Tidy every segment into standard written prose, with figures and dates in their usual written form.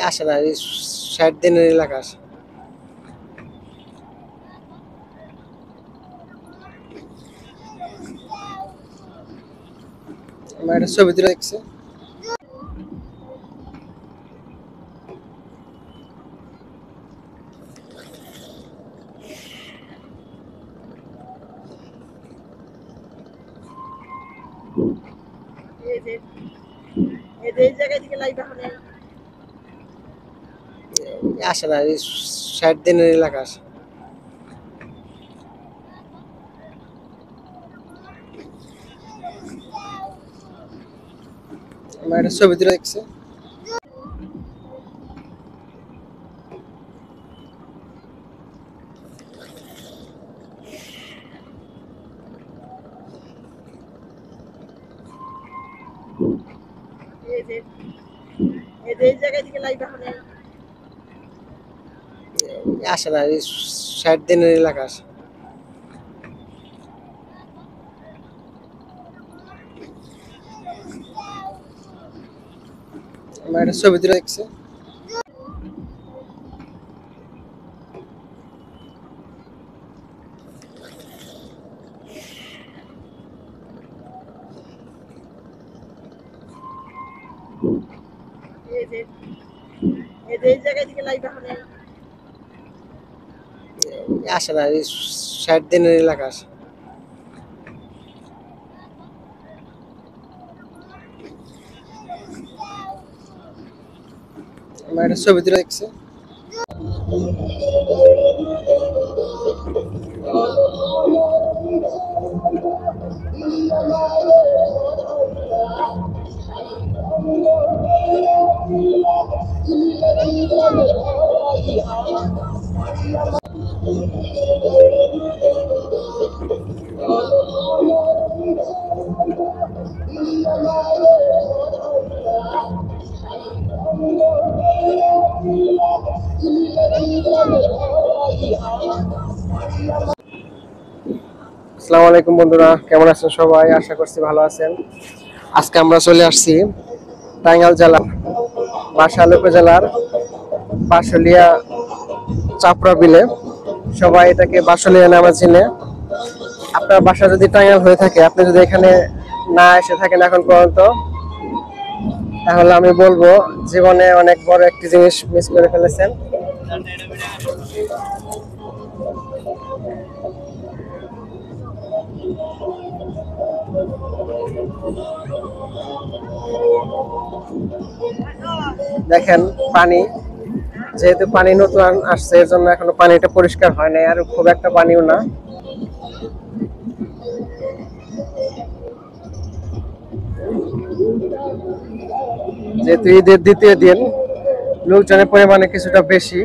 আসে না, 60 দিনের এলাকা আসে। আমার একটা ছবি তুলে দেখছে। আসে না, 60 দিনের এলাকা আসে। আমার একটা ছবি তুলে দেখছে। আসে না, 60 দিনের এলাকা আসে। আমার একটা ছবি তুলে দেখছে। আসে না, 60 দিনের এলাকা আসে। আমার একটা ছবি তুলে দেখছে। আসসালামু আলাইকুম বন্ধুরা, কেমন আছেন সবাই? আশা করছি ভালো আছেন। আজকে আমরা চলে আসছি টাঙ্গাইল জেলার বাসাইল উপজেলার বাসলিয়া চাপড়া বিলে। সবাই এটাকে বাসলিয়া নামে চিনে। আপনার বাসা যদি টাঙ্গাইল হয়ে থাকে, আপনি যদি এখানে না এসে থাকেন এখন পর্যন্ত, তাহলে আমি বলবো জীবনে অনেক বড় একটি জিনিস মিস করে ফেলেছেন। দেখেন পানি, যেহেতু পানি নতুন আসছে এর জন্য এখনো পানিটা পরিষ্কার হয় নাই, আর খুব একটা পানিও না। যেহেতু ঈদের দ্বিতীয় দিন, লোকজনের পরিমাণে কিছুটা বেশি।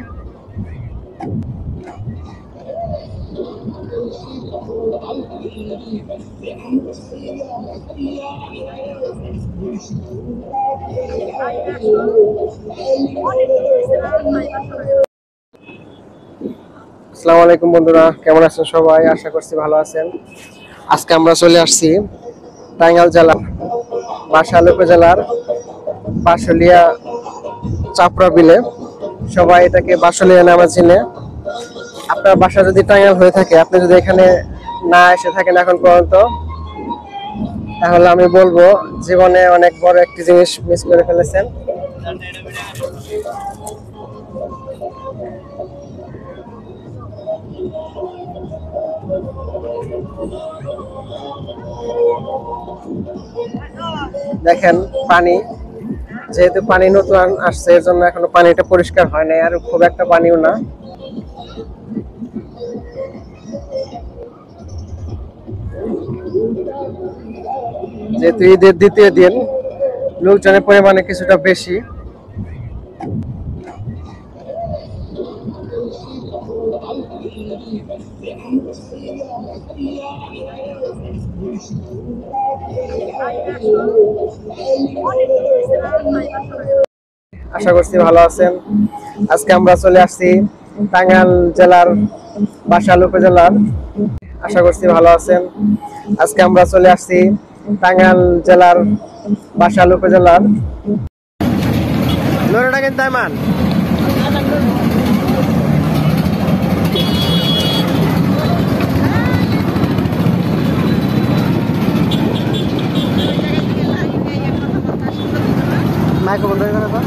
আসসালামু আলাইকুম বন্ধুরা, কেমন আছেন সবাই? আশা করছি ভালো আছেন। আজকে আমরা চলে আসছি টাঙ্গাইল জেলার বাসাইল উপজেলার বাসলিয়া চাপড়া বিলে। সবাই এটাকে বাসলিয়া নামে চিনে। আপনার বাসা যদি টাঙ্গাইল হয়ে থাকে, আপনি যদি এখানে না এসে থাকেন এখন পর্যন্ত, তাহলে আমি বলবো জীবনে অনেক বড় একটি জিনিস মিস করে ফেলেছেন। দেখেন পানি, যেহেতু পানি নতুন আসছে এর জন্য এখনো পানিটা পরিষ্কার হয় নাই, আর খুব একটা পানিও না। যেহেতু ঈদের দ্বিতীয় দিন, লোকজনের পরিমাণে কিছুটা বেশি। আশা করছি ভালো আছেন। আজকে আমরা চলে আসছি টাঙ্গাইল জেলার বাসাইল উপজেলার। আশা করছি ভালো আছেন। আজকে আমরা চলে আসছি টাঙ্গাইল জেলার বাসাইল উপজেলার নোরাটা কিন্তু তাইমান মাইক্রো বন্ধ করে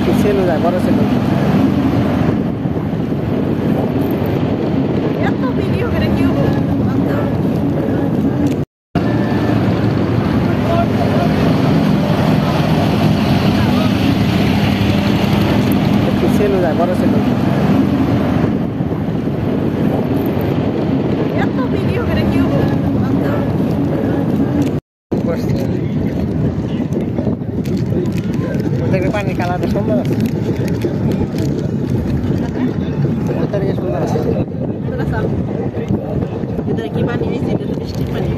তো সেলু যায় বড় সেলু এত ভিডিও করে কি হবে সেলু যায় বড় সেলু এত ভিডিও করে কি হবে দেখবে পানির কালারটা সুন্দর আছে সুন্দর আছে ভিতরে কি পানি হয়েছে এটা তো বৃষ্টির পানি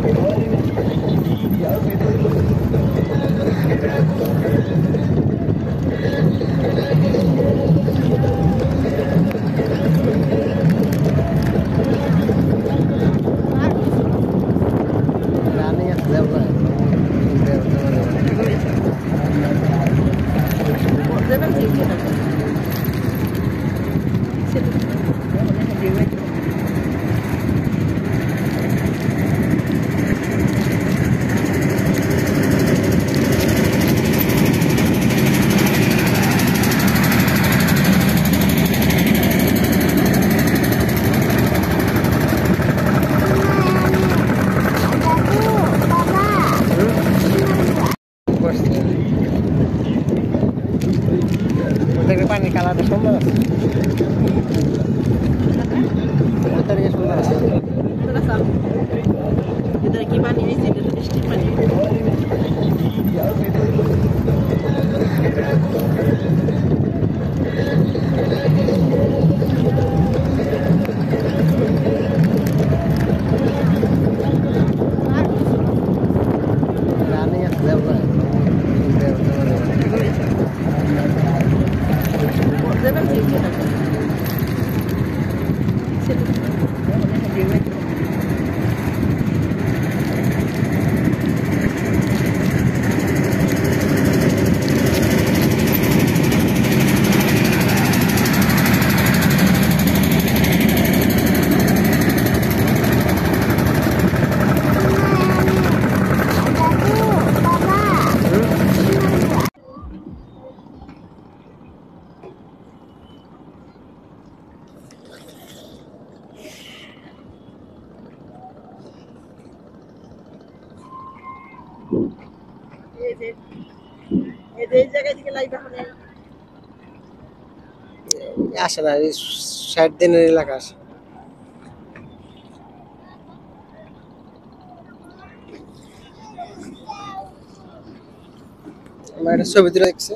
দেখবে পানির কালারটা সুন্দর আছে সুন্দর আছে ভিতরে কি পানি হয়েছে এটা তো বৃষ্টির পানি এই জায়গায় থেকে লাইভ এখন আসে না 60 দিনের এলাকা আসে আমার একটা ছবি তুলে দেখছে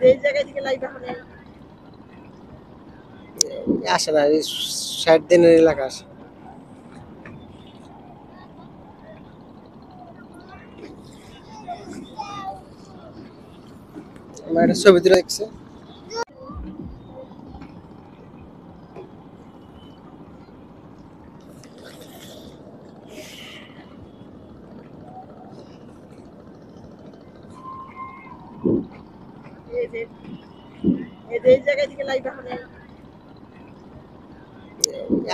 এই জায়গায় থেকে লাইভ এখন আসে না 60 দিনের এলাকা আসে আমার একটা ছবি তুলে দেখছে এই জায়গায় থেকে লাইভ এখন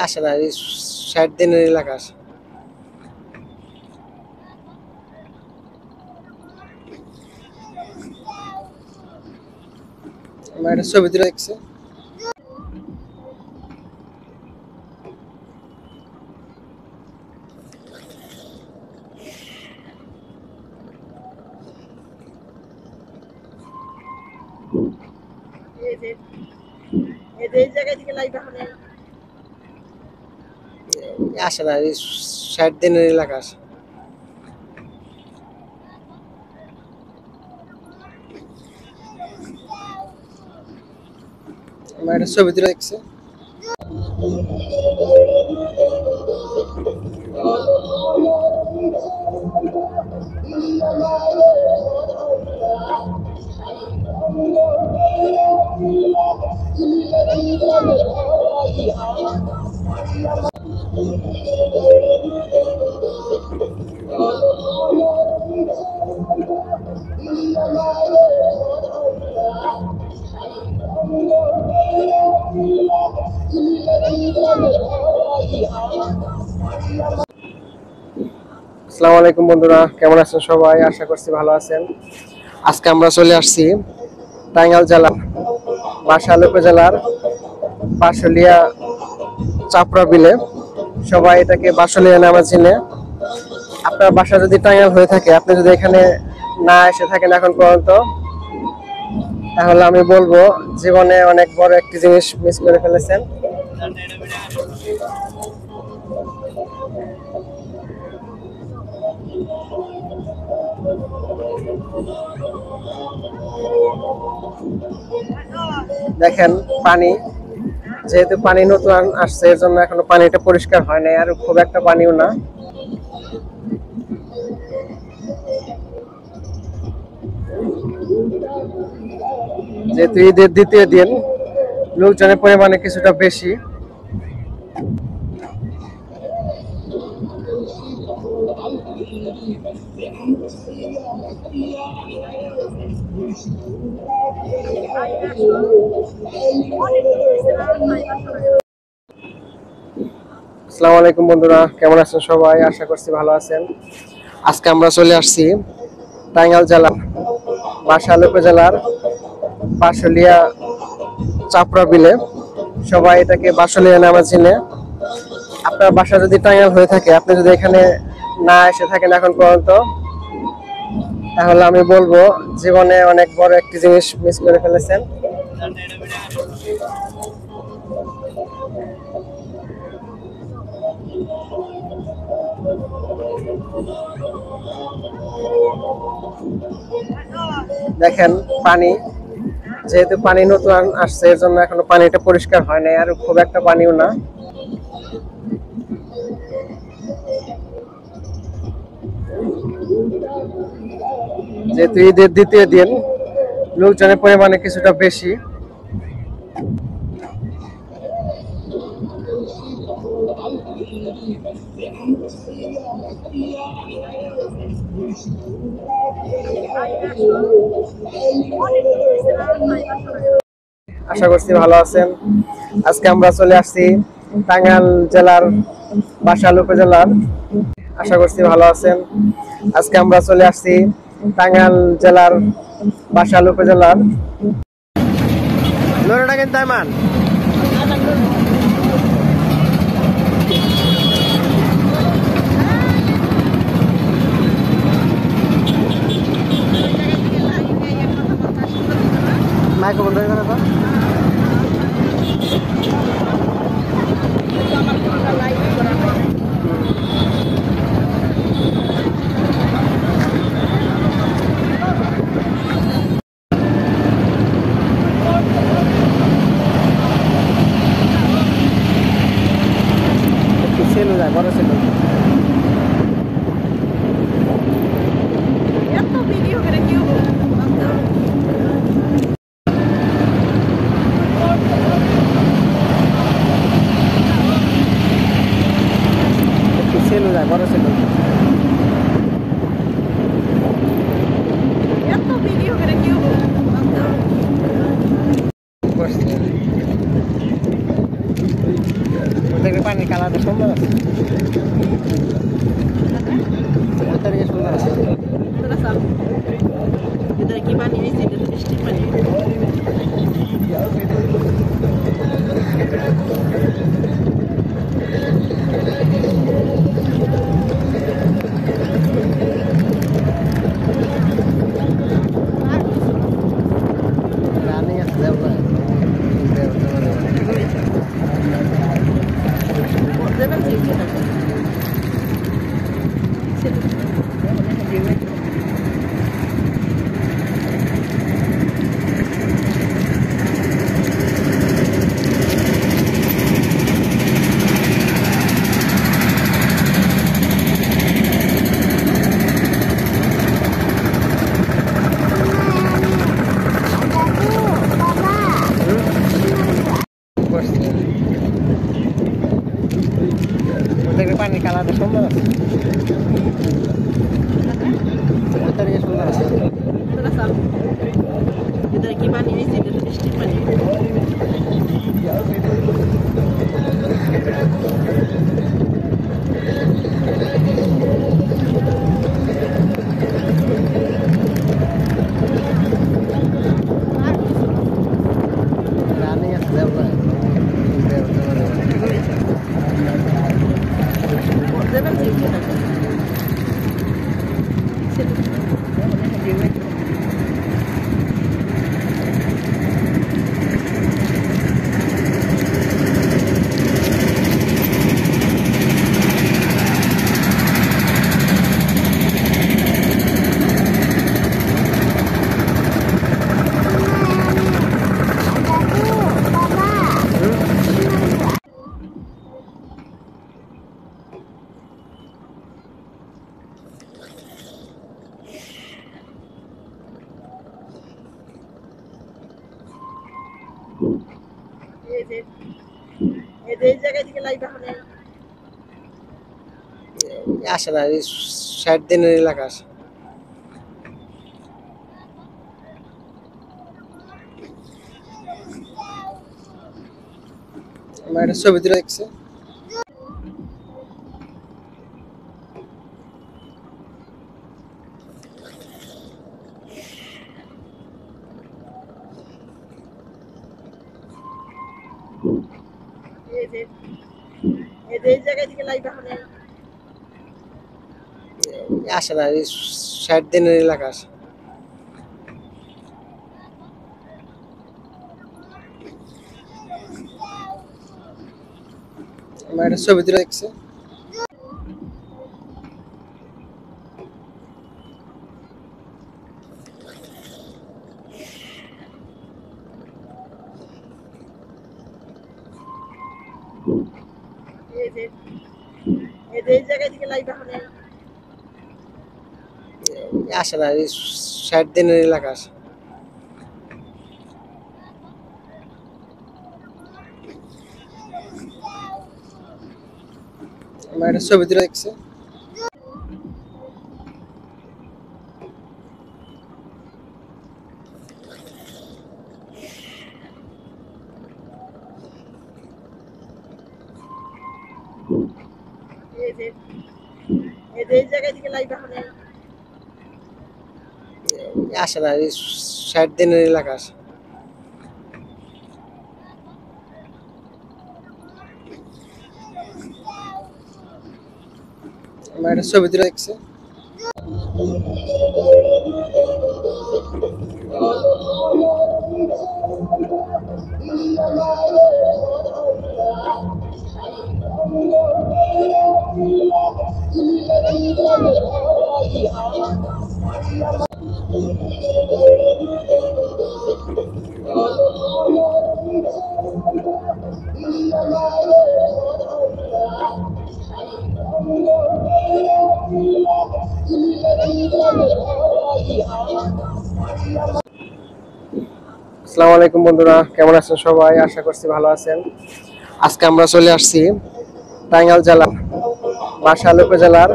আসে না 60 দিনের এলাকা আসে আমার একটা ছবি তুলে দেখছে এই জায়গায় থেকে লাইভ এখন আসে না, এই 60 দিনের এলাকা আসে। আমার একটা ছবি তুলে দেখছি। আসসালামু আলাইকুম বন্ধুরা, কেমন আছেন সবাই? আশা করছি ভালো আছেন। আজকে আমরা চলে আসছি টাঙ্গাইল জেলার বাসাইল উপজেলার বাসলিয়া চাপড়া বিলে। সবাই এটাকে বাসলিয়া নামে চিনে। আপনার বাসা যদি টাঙ্গাইল হয়ে থাকে, আপনি যদি এখানে না এসে থাকেন এখন পর্যন্ত, তাহলে আমি বলবো জীবনে অনেক বড় একটি জিনিস মিস করে ফেলেছেন। দেখেন পানি, যেহেতু পানি নতুন আসছে এর জন্য এখনো পানিটা পরিষ্কার হয় নাই, আর খুব একটা পানিও না। যেহেতু ঈদের দ্বিতীয় দিন, লোকজনের পরিমাণে কিছুটা বেশি। আসসালামু আলাইকুম বন্ধুরা, কেমন আছেন সবাই? আশা করছি ভালো আছেন। আজকে আমরা চলে আসছি টাঙ্গাইল জেলার বাসাইল উপজেলার বাসলিয়া চাপড়া বিলে। সবাই এটাকে বাসলিয়া নামে চিনে। আপনার বাসা যদি টাঙ্গাইল হয়ে থাকে, আপনি যদি এখানে না এসে থাকেন এখন পর্যন্ত, তাহলে আমি বলবো জীবনে অনেক বড় একটি জিনিস মিস করে ফেলেছেন। দেখেন পানি, যেহেতু পানি নতুন আসছে এর জন্য এখনো পানিটা পরিষ্কার হয় নাই, আর খুব একটা পানিও না। যেহেতু ঈদের দ্বিতীয় দিন, লোকজনের পরিমাণে কিছুটা বেশি। আশা করছি ভালো আছেন। আজকে আমরা চলে আসছি টাঙ্গাইল জেলার বাসাইল উপজেলার। আশা করছি ভালো আছেন। আজকে আমরা চলে আসছি টাঙ্গাইল জেলার বাসাইল উপজেলার। লোরাটা কিন্তু আইমান মাইক বন্ধ হয়ে গেল তো। সেলু যায়, বড় সেলু। এত ভিডিও করে কি হবে? সেলু যায়, বড় সেলু। এত ভিডিও করে কি হবে? পানির কালারটা সুন্দর আছে, সুন্দর আছে। ভিতরে কি পানি হয়েছে? এটা তো বৃষ্টির পানি। পানির কালারটা সুন্দর আছে, সুন্দর আছে। ভিতরে কি পানি হয়েছে? এটা তো বৃষ্টির পানি। দেবেন যে এই জায়গায় থেকে লাইভ এখন আসে না, 60 দিনের এলাকা আসে। আমার একটা ছবি তুলে দেখছে। এই জায়গায় থেকে লাইভ এখন আসে না, 60 দিনের এলাকা আসে। আমার একটা ছবি তুলে দেখছে। এই জায়গায় থেকে লাইভ এখন আসে না, 60 দিনের এলাকা আসে। আমার একটা ছবি তুলে দেখছে। এই জায়গায় থেকে লাইভ এখন আসে না, 60 দিনের এলাকা আসে। আমার একটা ছবি তুলে দেখছে। আসসালামু আলাইকুম বন্ধুরা, কেমন আছেন সবাই? আশা করছি ভালো আছেন। আজকে আমরা চলে আসছি টাঙ্গাইল জেলার বাসাইল উপজেলার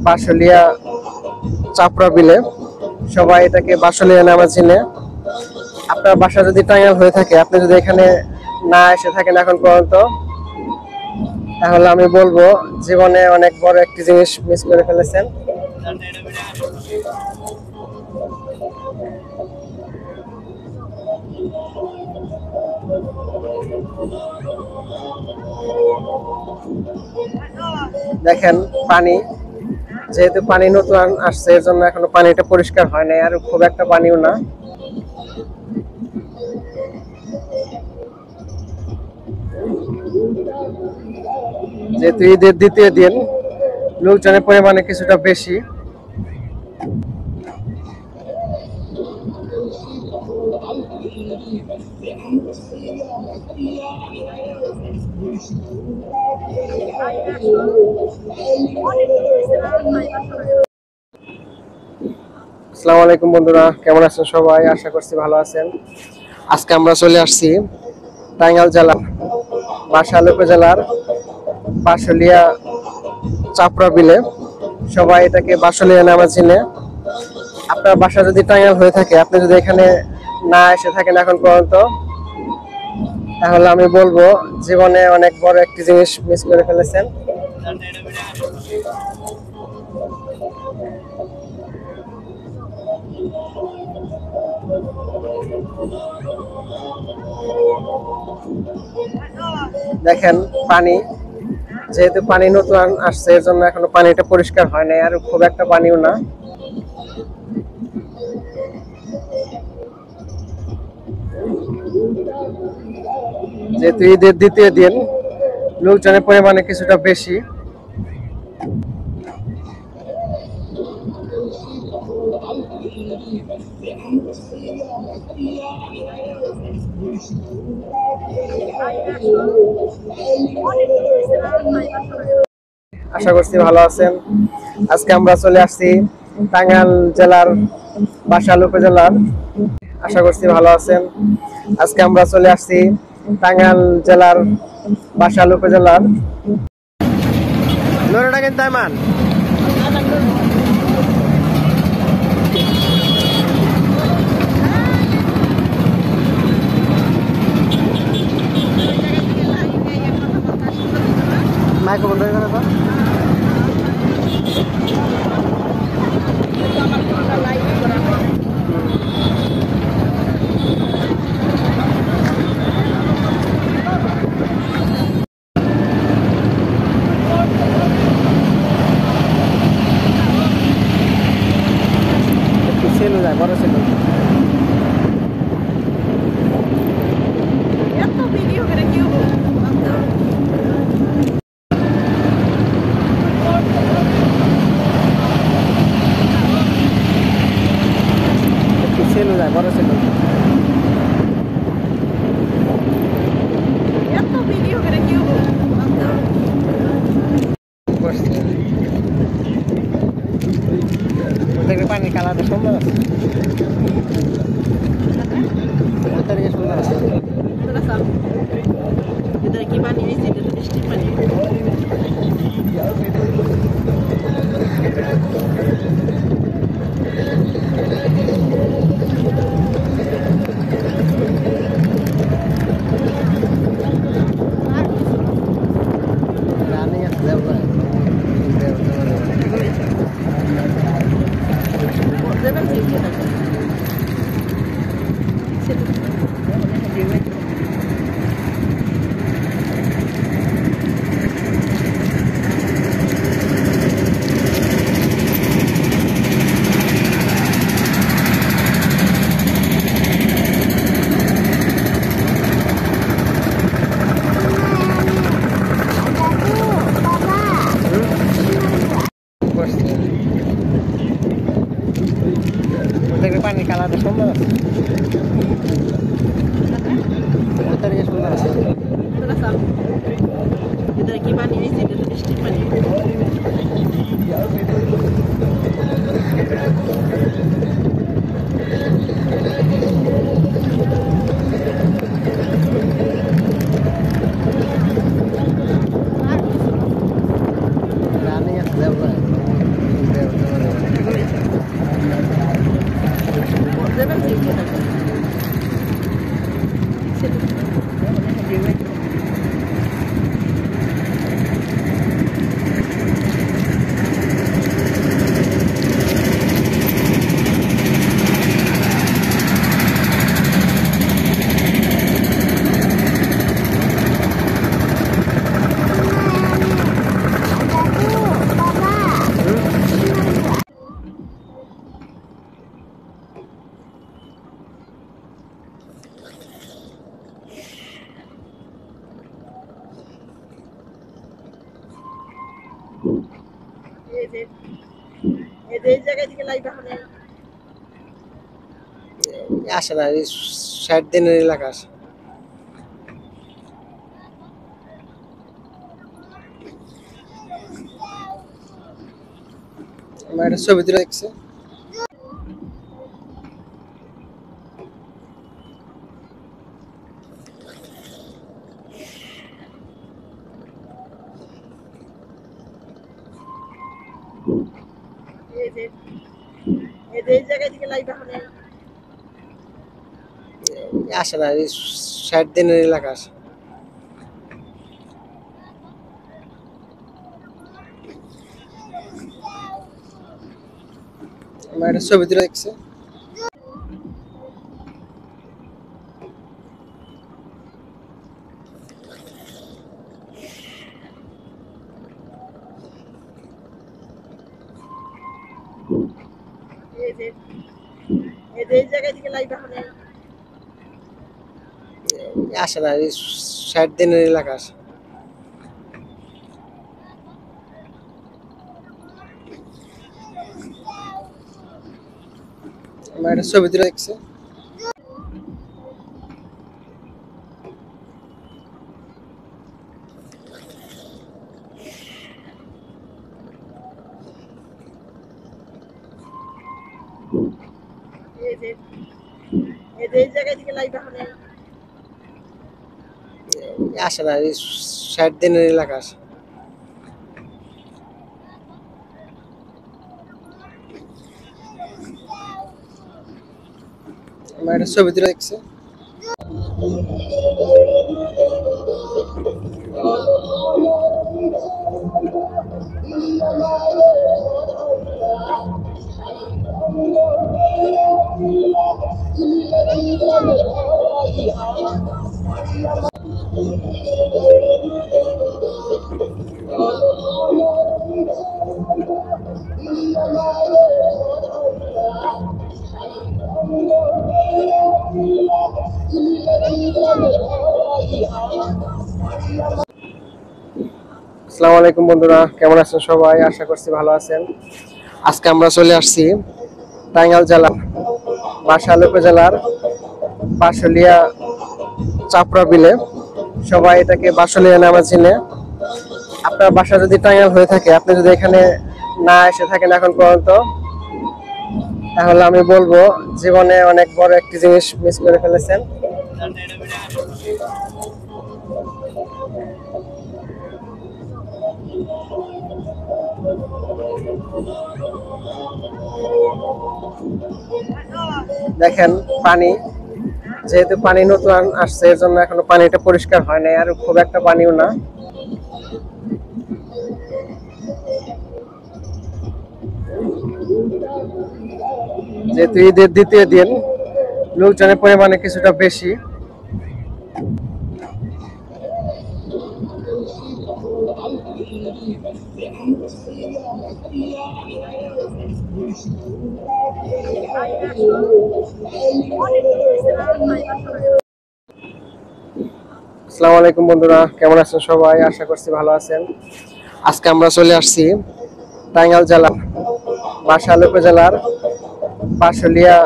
বাসলিয়া চাপড়া বিলে। সবাই এটাকে বাসলিয়া নামে চিনে। আপনার বাসা যদি টাঙ্গাইল হয়ে থাকে, আপনি যদি এখানে না এসে থাকেন এখন পর্যন্ত, তাহলে আমি বলবো জীবনে অনেক বড় একটি জিনিস মিস করে ফেলেছেন। দেখেন পানি, যেহেতু পানি নতুন আসছে এর জন্য এখনো পানিটা পরিষ্কার হয় নাই, আর খুব একটা পানিও না। যেহেতু ঈদের দ্বিতীয় দিন, লোকজনের পরিমাণে কিছুটা বেশি। আসসালামু আলাইকুম বন্ধুরা, কেমন আছেন সবাই? আশা করছি ভালো আছেন। আজকে আমরা চলে আসছি টাঙ্গাইল জেলার বাসাইল উপজেলার বাসলিয়া চাপড়া বিলে। সবাই এটাকে বাসলিয়া নামে চিনে। আপনার বাসা যদি টাঙ্গাইল হয়ে থাকে, আপনি যদি এখানে না এসে থাকেন এখন পর্যন্ত, তাহলে আমি বলবো জীবনে অনেক বড় একটি জিনিস মিস করে ফেলেছেন। দেখেন পানি, যেহেতু পানি নতুন আসছে এর জন্য এখনো পানিটা পরিষ্কার হয় নাই, আর খুব একটা পানিও না। যেহেতু ঈদের দ্বিতীয় দিন, লোকজনের পরিমাণে কিছুটা বেশি। আশা করছি ভালো আছেন। আজকে আমরা চলে আসছি টাঙ্গাইল জেলার বাসাইল উপজেলার। আশা করছি ভালো আছেন। আজকে আমরা চলে আসছি টাঙ্গাইল জেলার বাসাইল উপজেলার। নোরাটা কিন্তু তাইমান মাইক্রো বন্ধ হয়ে গেল তো। সেলু যায়, বড় সেলু। এত ভিডিও করে কেউ সেলু যায়, বড় সেলু। এত ভিডিও করে কেউ দেখবে পানির কালারটা সুন্দর আছে, সুন্দর আছে। কি বানিয়েছি বৃষ্টি পানি এই যে এই জায়গা থেকে লাইভ এখন আসে না, 60 দিনের এলাকা আসে। আমার একটা ছবি তুলে দেখছে। এই যে এই জায়গা থেকে লাইভ এখন আসে না, 60 দিনের এলাকা আসে। আমার একটা ছবি তুলে দেখছে। এই যে এই জায়গা থেকে লাইভ এখন আসে না, 60 দিনের এলাকা আসে। আমার একটা ছবি তুলে দেখছে। এই যে এই জায়গা থেকে লাইভ এখন আসে না, 60 দিনের এলাকা আসে। আমার একটা ছবি তুলে দেখছে। আসসালামু আলাইকুম বন্ধুরা, কেমন আছেন সবাই? আশা করছি ভালো আছেন। আজকে আমরা চলে আসছি টাঙ্গাইল জেলার বাসাইল উপজেলার বাসলিয়া চাপড়া বিলে। সবাই এটাকে বাসলিয়া নামে চিনে। আপনার বাসা যদি টাঙ্গাইল হয়ে থাকে, আপনি যদি এখানে না এসে থাকেন এখন পর্যন্ত, তাহলে আমি বলবো জীবনে অনেক বড় একটি জিনিস মিস করে ফেলেছেন। দেখেন পানি, যেহেতু পানি নতুন আসছে এর জন্য এখনো পানিটা পরিষ্কার হয় নাই, আর খুব একটা পানিও না। যেহেতু ঈদের দ্বিতীয় দিন, লোকজনের পরিমাণে কিছুটা বেশি। আসসালামু আলাইকুম বন্ধুরা, কেমন আছেন সবাই? আশা করছি ভালো আছেন। আজকে আমরা চলে আসছি টাঙ্গাইল জেলার বাসাইল উপজেলার বাসলিয়া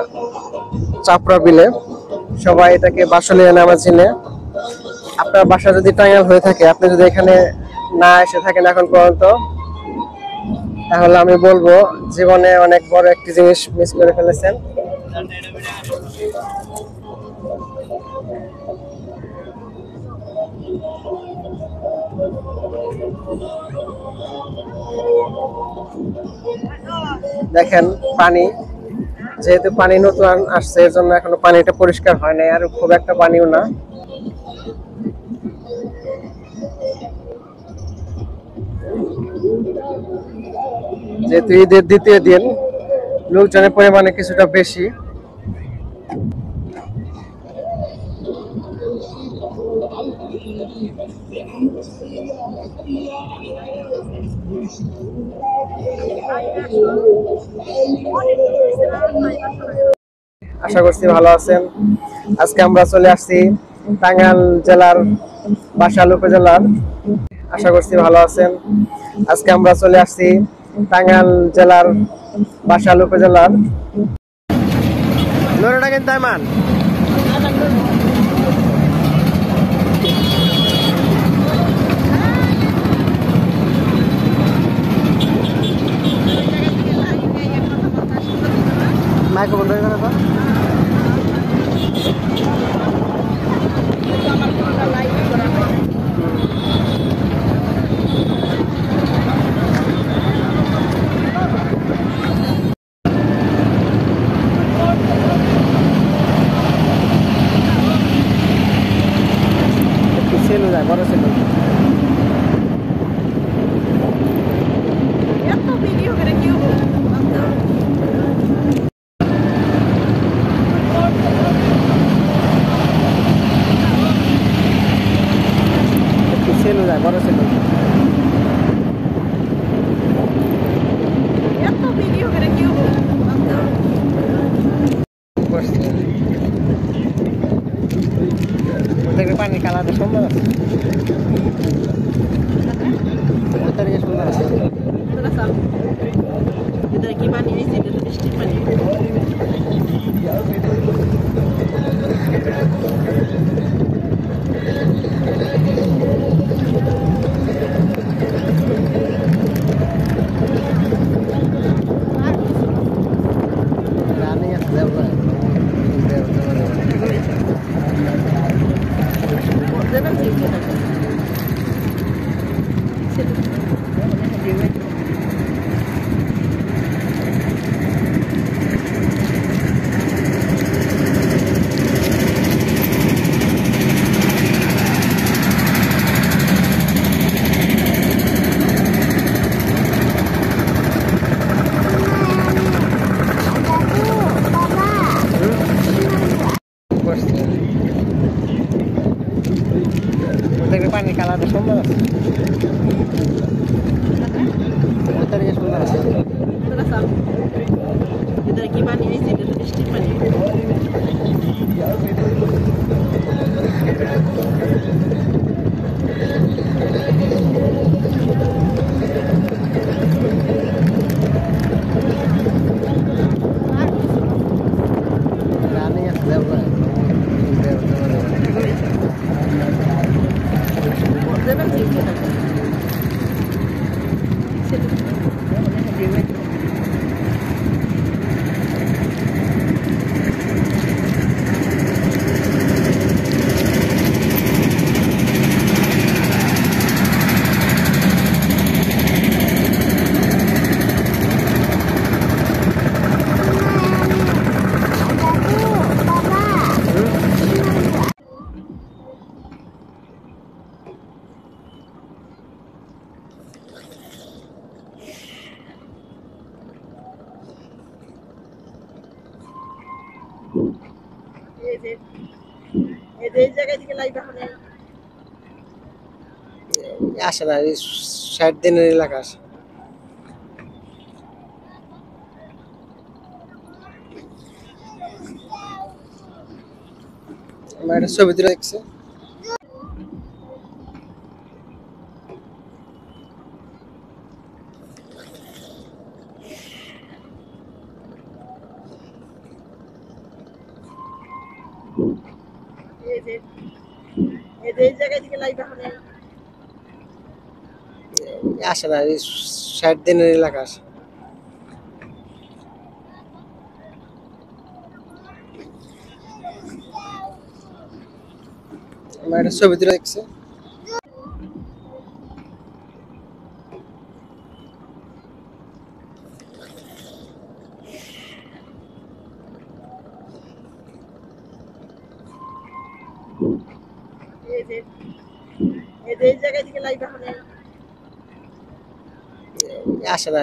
চাপড়া বিলে। সবাই এটাকে বাসলিয়া নামে চিনে। আপনার বাসা যদি টাঙ্গাইল হয়ে থাকে, আপনি যদি এখানে না এসে থাকেন এখন পর্যন্ত, তাহলে আমি বলবো জীবনে অনেক বড় একটি জিনিস মিস করে ফেলেছেন। দেখেন পানি, যেহেতু পানি নতুন আসছে এর জন্য এখনো পানিটা পরিষ্কার হয় নাই, আর খুব একটা পানিও না। যেহেতু ঈদের দ্বিতীয় দিন, লোকজনের পরিমাণে কিছুটা বেশি। আশা করছি ভালো আছেন। আজকে আমরা চলে আসছি টাঙ্গাইল জেলার বাসাইল উপজেলার। আশা করছি ভালো আছেন। আজকে আমরা চলে আসছি টাঙ্গাইল জেলার বাসাইল উপজেলার নোরাটা কিন্তু তাইমান মাইক বন্ধ হয়ে গেল তো সেলু যায় বড় সেলু এত ভিডিও করে কেউ সেলু যায় বড় সেলু এত ভিডিও করে কেউ দেখবে পানির কালারটা সুন্দর আছে সুন্দর আছে ভিতরে কি পানি হয়েছে এটা তো বৃষ্টির পানি রানিং আছে দেবো দেবেন কি দেখবে পানির কালারটা সুন্দর আছে সুন্দর আছে ভিতরে কি পানি হয়েছে এটা তো বৃষ্টির পানি রানিং আছে দেবো দেবেন কি এই জায়গায় থেকে লাইভ এখন আসে না 60 দিনের এলাকা আসে আমার একটা ছবি তুলে দেখছে এই জায়গায় থেকে লাইভ এখন আসে না 60 দিনের এলাকা আসে আমার একটা ছবি তুলে দেখছে এই জায়গায় থেকে লাইভ এখন আসে না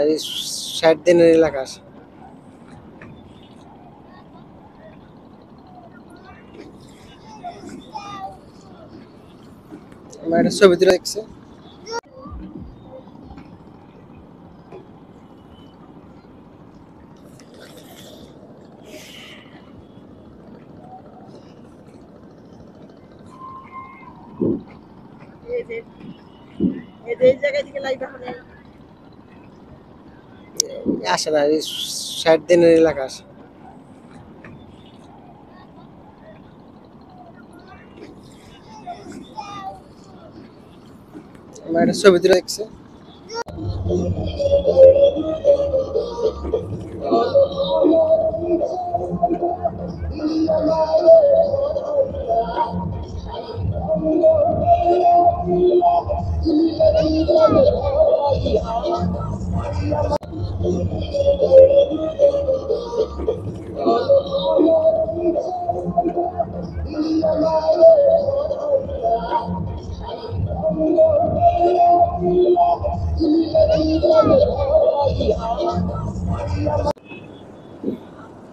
60 দিনের এলাকা আসে আমার একটা ছবি তুলে দেখছে এই জায়গায় থেকে লাইভ এখন আসে না, এই 60 দিনের এলাকা আসে। আমার একটা ছবি তুলে দেখছি।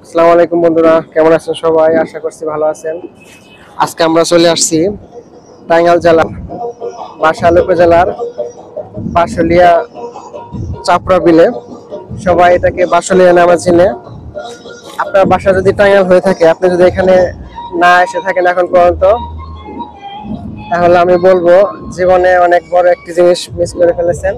আসসালামু আলাইকুম বন্ধুরা, কেমন আছেন সবাই? আশা করছি ভালো আছেন। আজকে আমরা চলে আসছি টাঙ্গাইল জেলার বাসাইল উপজেলার বাসলিয়া চাপড়া বিলে। সবাই এটাকে বাসলিয়া নামে চিনে। আপনার বাসা যদি টাঙ্গাইল হয়ে থাকে, আপনি যদি এখানে না এসে থাকেন এখন পর্যন্ত, তাহলে আমি বলবো জীবনে অনেক বড় একটি জিনিস মিস করে ফেলেছেন।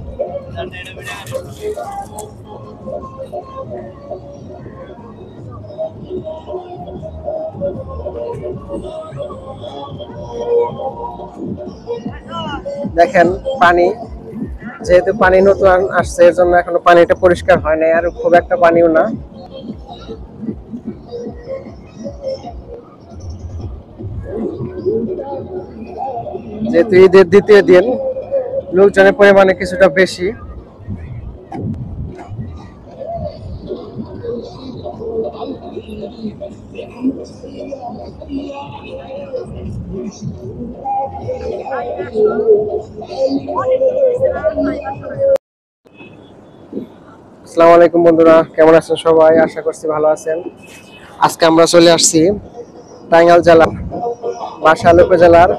দেখেন পানি, যেহেতু পানি নতুন আসছে এর জন্য এখনো পানিটা পরিষ্কার হয় নাই, আর খুব একটা পানিও না। যেহেতু ঈদের দ্বিতীয় দিন, লোকজনের পরিমাণে কিছুটা বেশি। আসসালামু আলাইকুম বন্ধুরা, কেমন আছেন সবাই? আশা করছি ভালো আছেন। আজকে আমরা চলে আসছি টাঙ্গাইল জেলার বাসাইল উপজেলার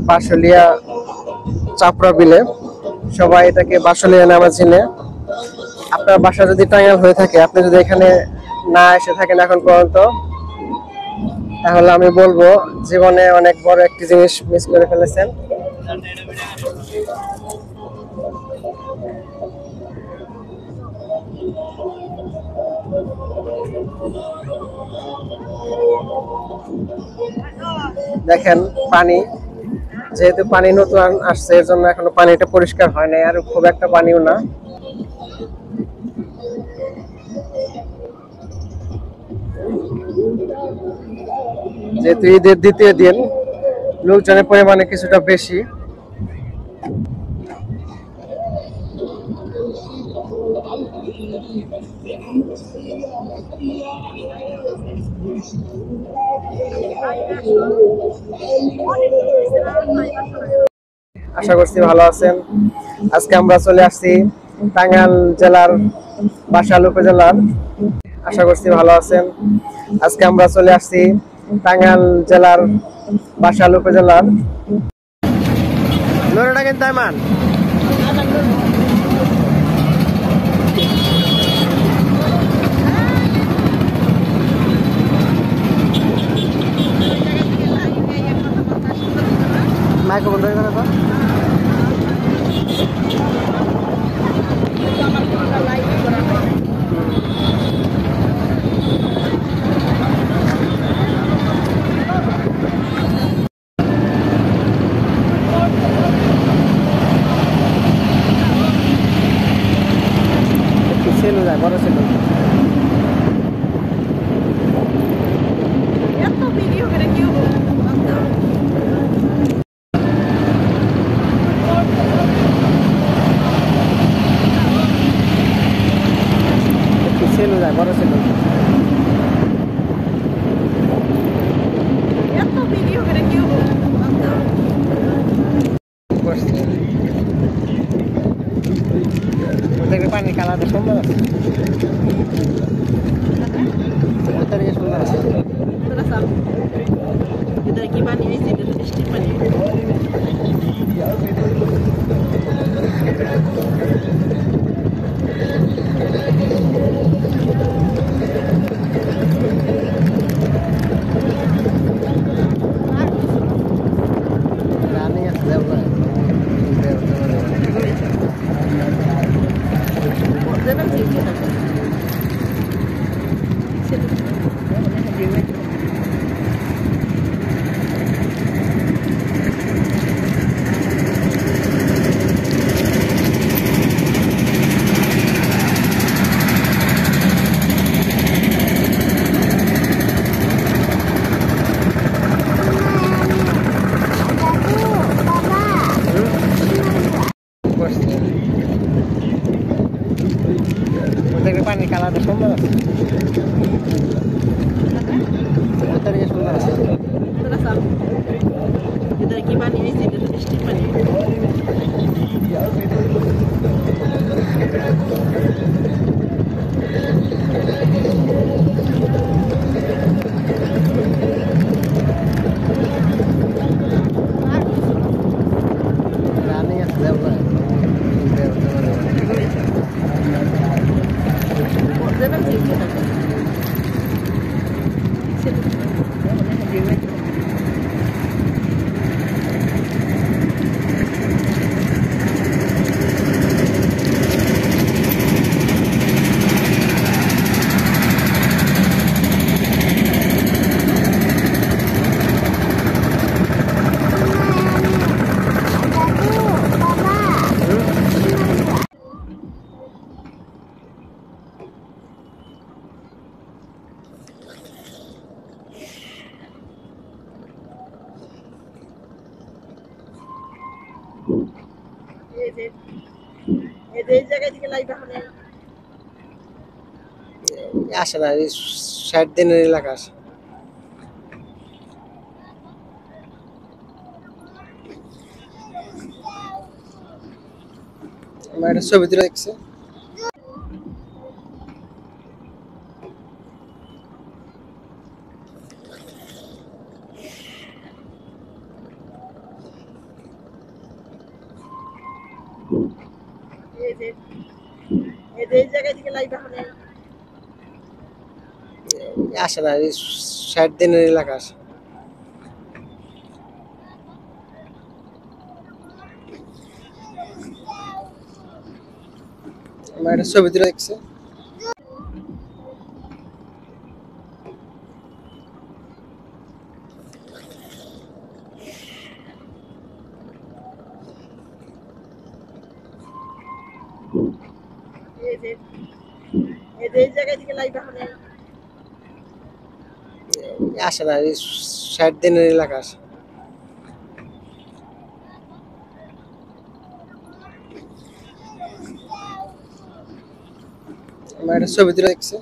বাসলিয়া চাপড়া বিলে। সবাই এটাকে বাসলিয়া নামে চিনে। আপনার বাসা যদি টাঙ্গাইল হয়ে থাকে, আপনি যদি এখানে না এসে থাকেন এখন পর্যন্ত, তাহলে আমি বলবো জীবনে অনেক বড় একটি জিনিস মিস করে ফেলেছেন। দেখেন পানি, যেহেতু পানি নতুন আসছে এর জন্য এখনো পানিটা পরিষ্কার হয় নাই, আর খুব একটা পানিও না। যেহেতু ঈদের দ্বিতীয় দিন, লোকজনের পরিমাণে কিছুটা বেশি। আশা করছি ভালো আছেন। আজকে আমরা চলে আসছি টাঙ্গাইল জেলার বাসাইল উপজেলার। আশা করছি ভালো আছেন। আজকে আমরা চলে আসছি টাঙ্গাইল জেলার বাসাইল উপজেলার। লোরেটা কিন্তু মান মাইক্রো বন্ধ হয়ে গেল তো। সেলু যায়, বড় সেলু। এত ভিডিও করে কেউ সেলু যায়, বড় সেলু। এত ভিডিও করে কেউ পানি কালারটা সুন্দর আছে, সুন্দর আছে। এটা কি বানিয়েছে? এটা বৃষ্টি পানি। রানিং আছে, যাবেন কি পানি কালারটা সুন্দর আছে, সুন্দর আছে। ভিতরে কি পানি হয়েছে? এটা তো বৃষ্টির পানি। রানিং আছে, যাবো যাবেন কি এই জায়গায় থেকে লাইভ এখন আসে না, 60 দিনের এলাকা আসে। আমার একটা ছবি তুলে দেখছে। এই জায়গায় থেকে লাইভ এখন আসে না, 60 দিনের এলাকা আসে। আমার একটা ছবি তুলে দেখছে। এই জায়গায় থেকে লাইভ এখন আসে না, 60 দিনের এলাকা আসে। আমার একটা ছবি তুলে দেখছে।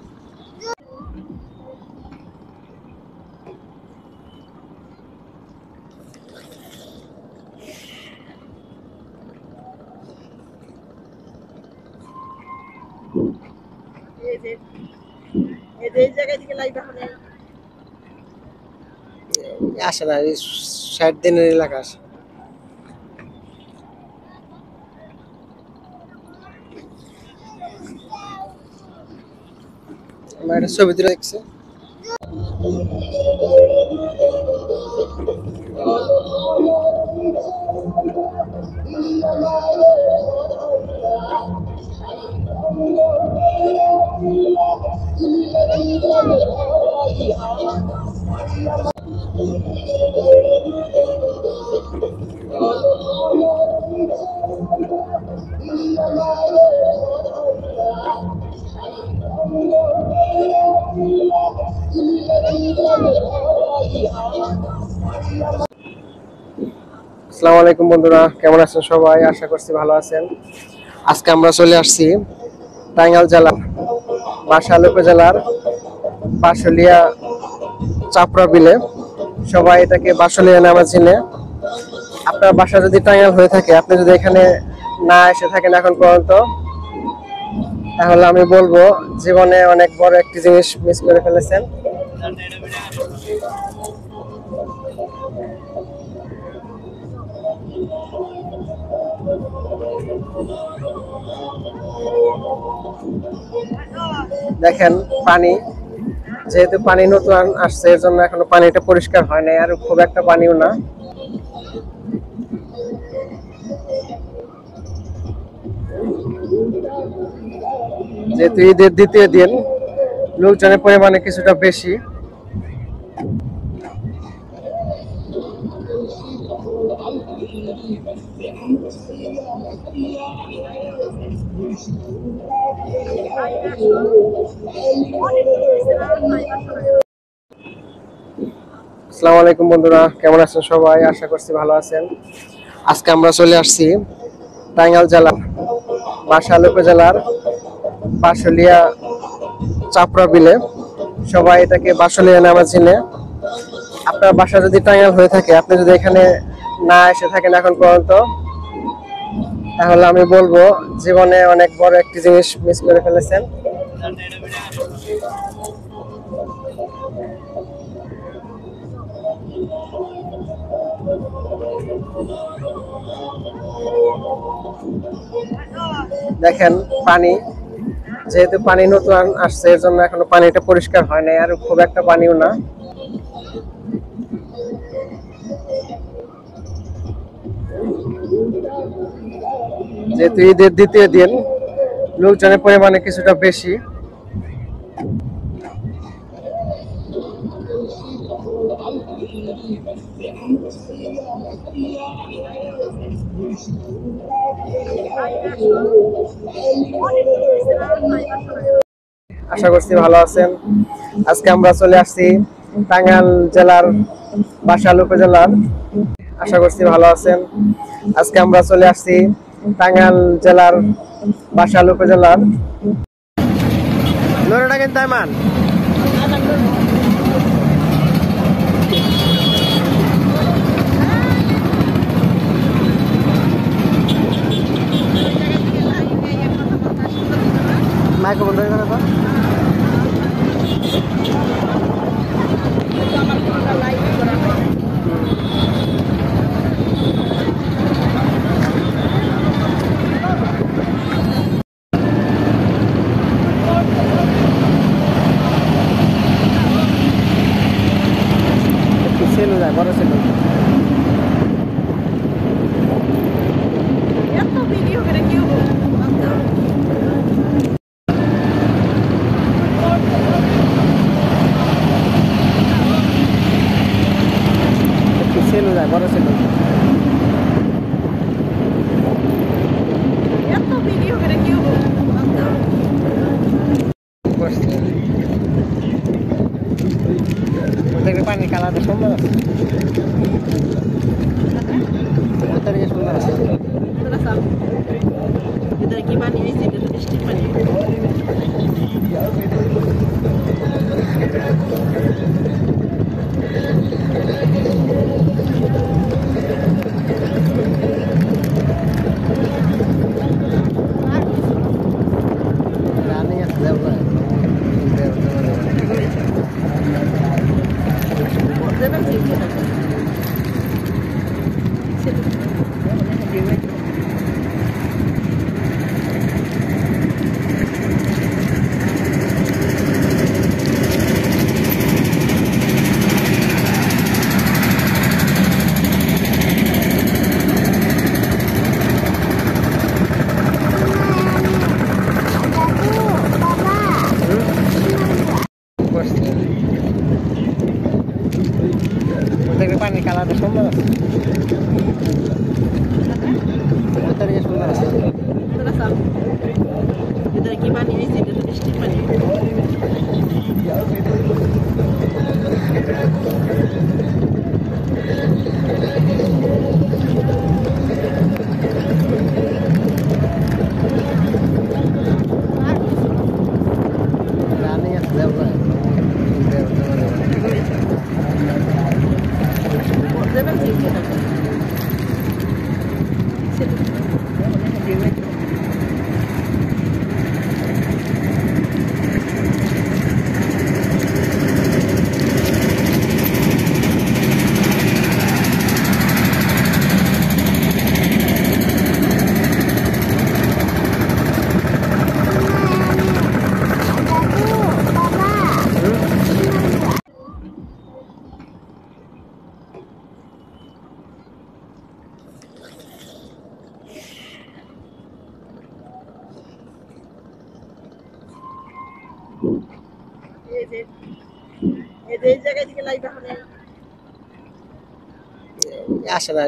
এই জায়গায় থেকে লাইভ এখন আসে না, 60 দিনের এলাকা আসে। আমার একটা ছবি তুলে দেখছে। আসসালামু আলাইকুম বন্ধুরা, কেমন আছেন সবাই? আশা করছি ভালো আছেন। আজকে আমরা চলে আসছি টাঙ্গাইল জেলার বাসাইল উপজেলার বাসলিয়া চাপড়া বিলে। সবাই এটাকে বাসলিয়া নামে চিনে। আপনার বাসা যদি টাঙ্গাইল হয়ে থাকে, আপনি যদি এখানে না এসে থাকেন এখন পর্যন্ত, তাহলে আমি বলবো জীবনে অনেক বড় একটি জিনিস মিস করে ফেলেছেন। দেখেন পানি, যেহেতু পানি নতুন আসছে এর জন্য এখনো পানিটা পরিষ্কার হয় নাই, আর খুব একটা পানিও না। যেহেতু ঈদের দ্বিতীয় দিন লোকজনের পরিমাণে কিছুটা বেশি। আসসালামু আলাইকুম বন্ধুরা, কেমন আছেন সবাই? আশা করছি ভালো আছেন। আজকে আমরা চলে আসছি টাঙ্গাইল জেলার বাসাইল উপজেলার বাসলিয়া চাপড়া বিলে। সবাই এটাকে বাসলিয়া নামে চিনে। আপনার বাসা যদি টাঙ্গাইল হয়ে থাকে, আপনি যদি এখানে না এসে থাকেন এখন পর্যন্ত, তাহলে আমি বলবো জীবনে অনেক বড় একটি জিনিস মিস করে ফেলেছেন। দেখেন পানি, যেহেতু পানি নতুন আসছে এর জন্য এখনো পানিটা পরিষ্কার হয় নাই, আর খুব একটা পানিও না। যেহেতু ঈদের দ্বিতীয় দিন লোকজনের পরিমাণে কিছুটা বেশি। আশা করছি ভালো আছেন। আজকে আমরা চলে আসছি টাঙ্গাইল জেলার বাসাইল উপজেলার। আশা করছি ভালো আছেন। আজকে আমরা চলে আসছি টাঙ্গাইল জেলার বাসাইল উপজেলার। নরটা কিন্তু তাইমান মাইক্রো বন্ধ হয়ে গেল তো। সেলু যায়, বড় সেলু। এত ভিডিও করে কেউ সেলু যায়, বড় সেলু। এত ভিডিও করে কেউ দেখবে পানির কালারটা সুন্দর আছে, সুন্দর আছে। ভিতরে কি পানি হয়েছে? এটা তো বৃষ্টির পানি। দেখবে পানির কালারটা সুন্দর আছে, সুন্দর আছে। ভিতরে কি পানি হয়েছে? এটা তো বৃষ্টির পানি। এই যে এই জায়গা থেকে লাইভ এখন আসে না,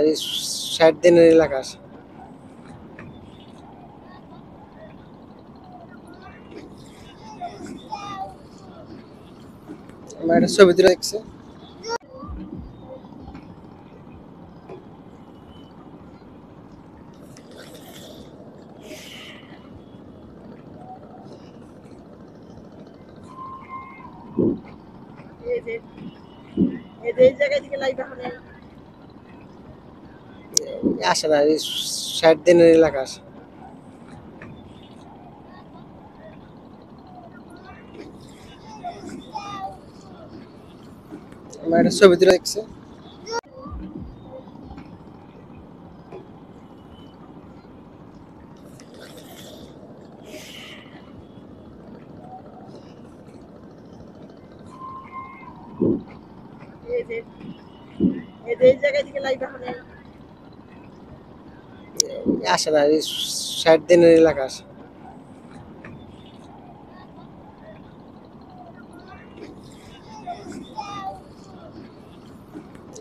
60 দিনের এলাকা আসে। আমার একটা ছবি তুলে দেখছে। এই যে এই জায়গা থেকে লাইভ এখন আসে না, 60 দিনের এলাকা আসে। আমার একটা ছবি তুলে দেখছে। এই যে এই জায়গা থেকে লাইভ এখন আসে না, 60 দিনের এলাকা আসে।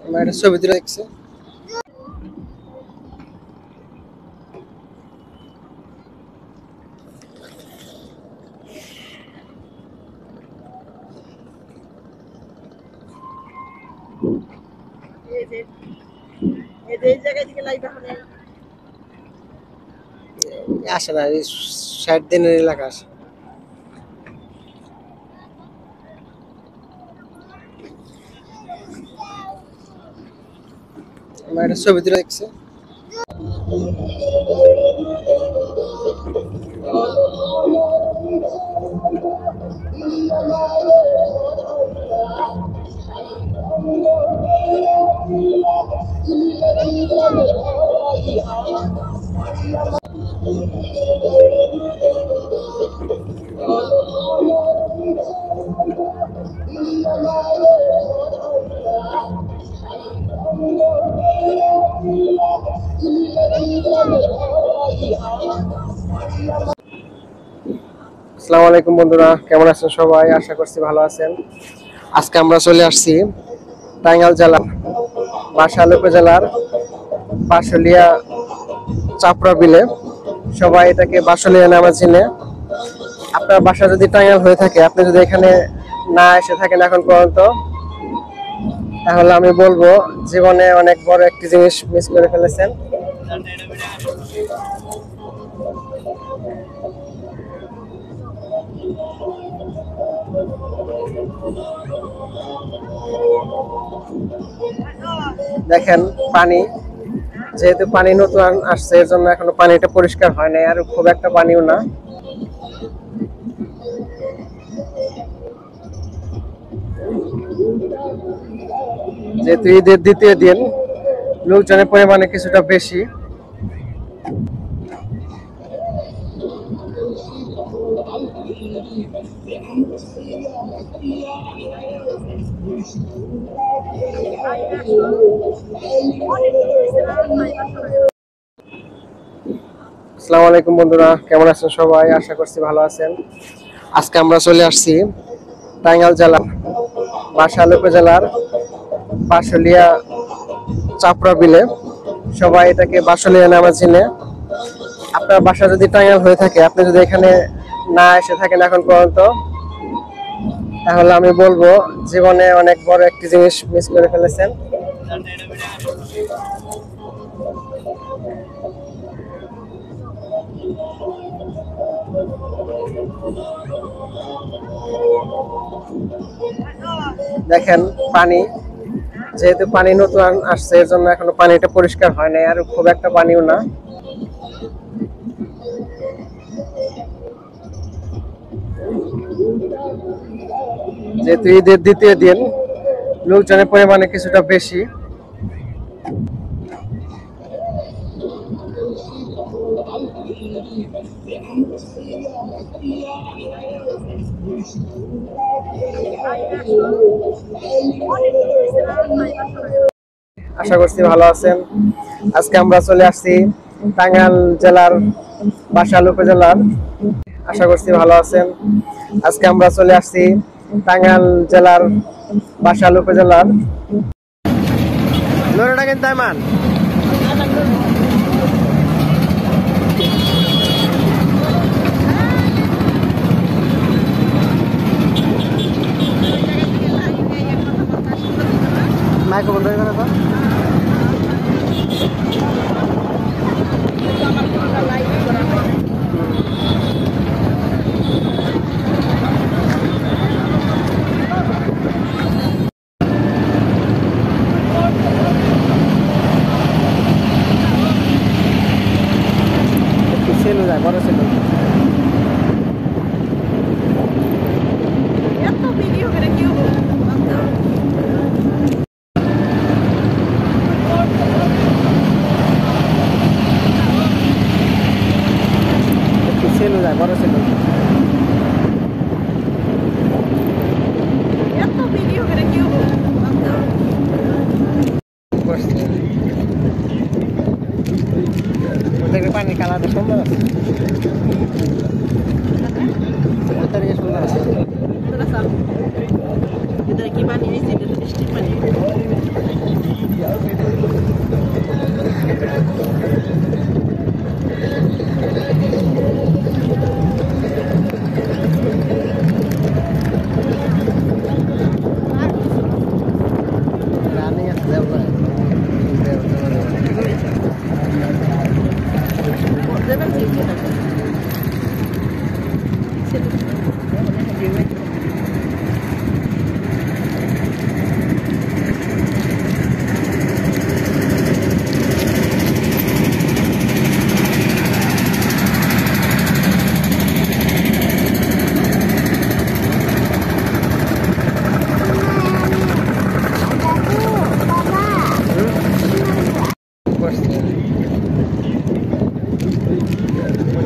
আমার একটা ছবি তুলে দেখছে। এই যে এই জায়গা থেকে লাইভ এখন আসে না, 60 দিনের এলাকা আসে। আমার একটা ছবি তুলে দেখছে। আসসালামু আলাইকুম বন্ধুরা, কেমন আছেন সবাই? আশা করছি ভালো আছেন। আজকে আমরা চলে আসছি টাঙ্গাইল জেলার বাসাইল উপজেলার বাসলিয়া চাপড়া বিলে। সবাই এটাকে বাসলিয়া নামে চিনে। আপনার বাসা যদি টাঙ্গাইল হয়ে থাকে, আপনি যদি এখানে না এসে থাকেন এখন পর্যন্ত, তাহলে আমি বলবো জীবনে অনেক বড় একটি জিনিস মিস করে ফেলেছেন। দেখেন পানি, যেহেতু পানি নতুন আসছে এর জন্য এখনো পানিটা পরিষ্কার হয় নাই, আর খুব একটা পানিও না। যেহেতু ঈদের দ্বিতীয় দিন, লোকজনের পরিমাণে কিছুটা বেশি। আসসালামু আলাইকুম বন্ধুরা, কেমন আছেন সবাই? আশা করছি ভালো আছেন। আজকে আমরা চলে আসছি টাঙ্গাইল জেলার বাসাইল উপজেলার বাসলিয়া চাপড়া বিলে। সবাই এটাকে বাসলিয়া নামে চিনে। আপনার বাসা যদি টাঙ্গাইল হয়ে থাকে, আপনি যদি এখানে না এসে থাকেন এখন পর্যন্ত, তাহলে আমি বলবো জীবনে অনেক বড় একটি জিনিস মিস করে ফেলেছেন। দেখেন পানি, যেহেতু পানি নতুন আসছে এর জন্য এখনো পানিটা পরিষ্কার হয় নাই, আর খুব একটা পানিও না। যেহেতু ঈদের দ্বিতীয় দিন, লোকজনের পরিমাণে কিছুটা বেশি। আশা করছি ভালো আছেন। আজকে আমরা চলে আসছি টাঙ্গাইল জেলার বাসাইল উপজেলার আশা করছি ভালো আছেন। আজকে আমরা চলে আসছি টাঙ্গাইল জেলার বাসাইল উপজেলার লোরেটা কিন্তু তাইমান মাইক বন্ধ হয়ে গেল তো। সেলু যায় বড় সেলু এত ভিডিও করে কেউ সেলু যায় বড় সেলু এত ভিডিও করে কেউ দেখবে পানির কালারটা সুন্দর আছে, সুন্দর আছে। ভিতরে কি পানি হয়েছে এটা তো বৃষ্টির পানি রানিং আছে দেবো দেবেন কি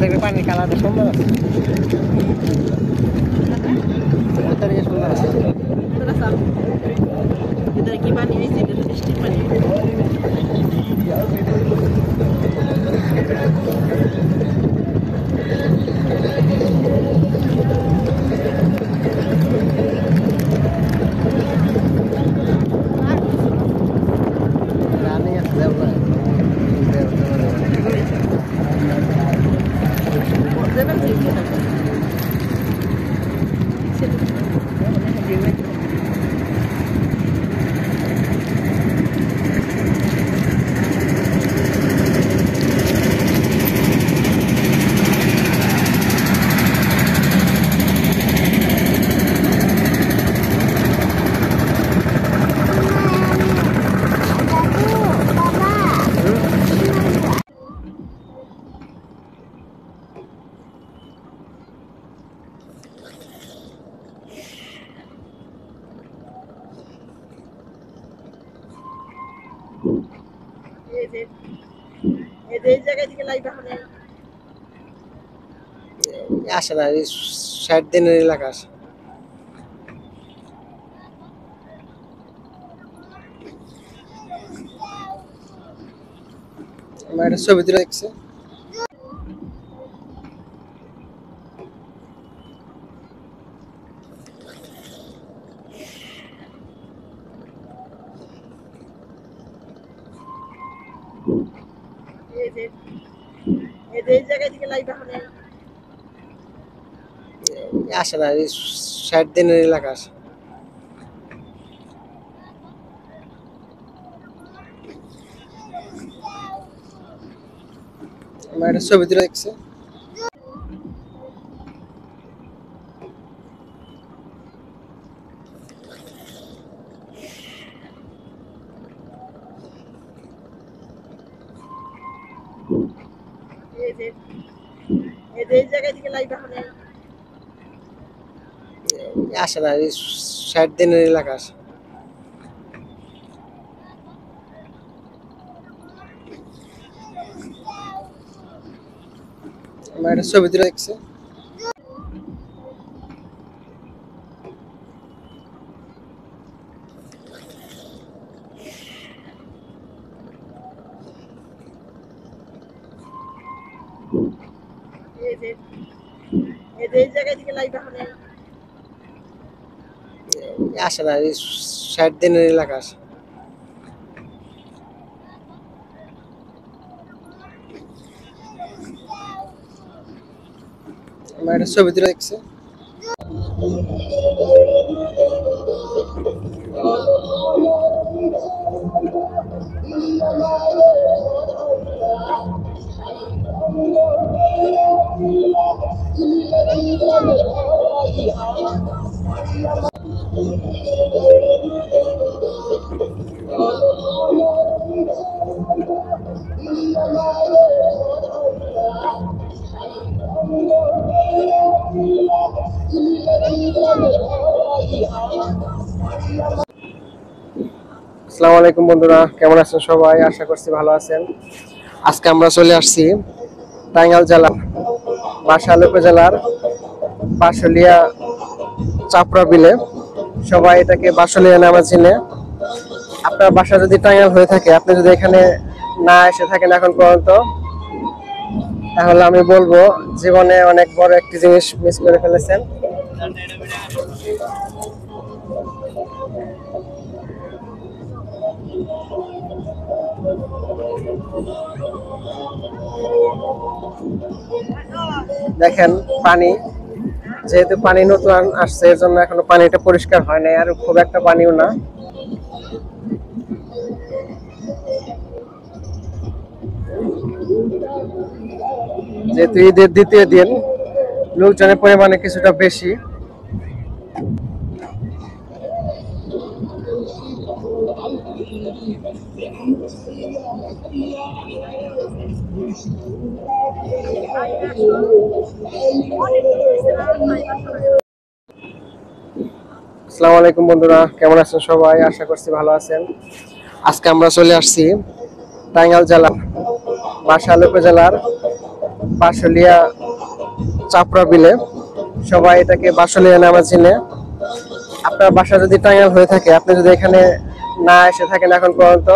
দেখবে পানির কালারটা সুন্দর আছে, সুন্দর আছে। ভিতরে কি পানি হয়েছে এটা তো বৃষ্টির পানি রানিং আছে দেবো দেবেন কি এই জায়গায় থেকে লাইভ এখন আসে না, 60 দিনের এলাকা আসে। আমার একটা ছবি তুলে দেখছে। এই জায়গায় থেকে লাইভ এখন আসে না, 60 দিনের এলাকা আসে। আমার একটা ছবি তুলে দেখছে। এই জায়গায় থেকে লাইভ এখন আসে না, 60 দিনের এলাকা আসে। আমার একটা ছবি তুলে দেখছে। এই এই জায়গায় থেকে লাইভ এখন আসে না, 60 দিনের এলাকা আসে। আমার একটা ছবি তুলে দেখছি। আসসালামু আলাইকুম বন্ধুরা, কেমন আছেন সবাই? আশা করছি ভালো আছেন। আজকে আমরা চলে আসছি টাঙ্গাইল জেলার বাসাইল উপজেলার বাসলিয়া চাপড়া বিলে। সবাই এটাকে বাসলিয়া নামে চিনে। আপনার বাসা যদি টাঙ্গাইল হয়ে থাকে, আপনি যদি এখানে না এসে থাকেন এখন পর্যন্ত, তাহলে আমি বলবো জীবনে অনেক বড় একটি জিনিস মিস করে ফেলেছেন। দেখেন পানি, যেহেতু পানি নতুন আসছে এর জন্য এখনো পানিটা পরিষ্কার হয় নাই, আর খুব একটা পানিও না। যেহেতু ঈদের দ্বিতীয় দিন, লোকজনের পরিমাণে কিছুটা বেশি। আসসালামু আলাইকুম বন্ধুরা, কেমন আছেন সবাই? আশা করছি ভালো আছেন। আজকে আমরা চলে আসছি টাঙ্গাইল জেলার বাসাইল উপজেলার বাসলিয়া চাপড়া বিলে। সবাই এটাকে বাসলিয়া নামে চিনে। আপনার বাসা যদি টাঙ্গাইল হয়ে থাকে, আপনি যদি এখানে না এসে থাকেন এখন পর্যন্ত,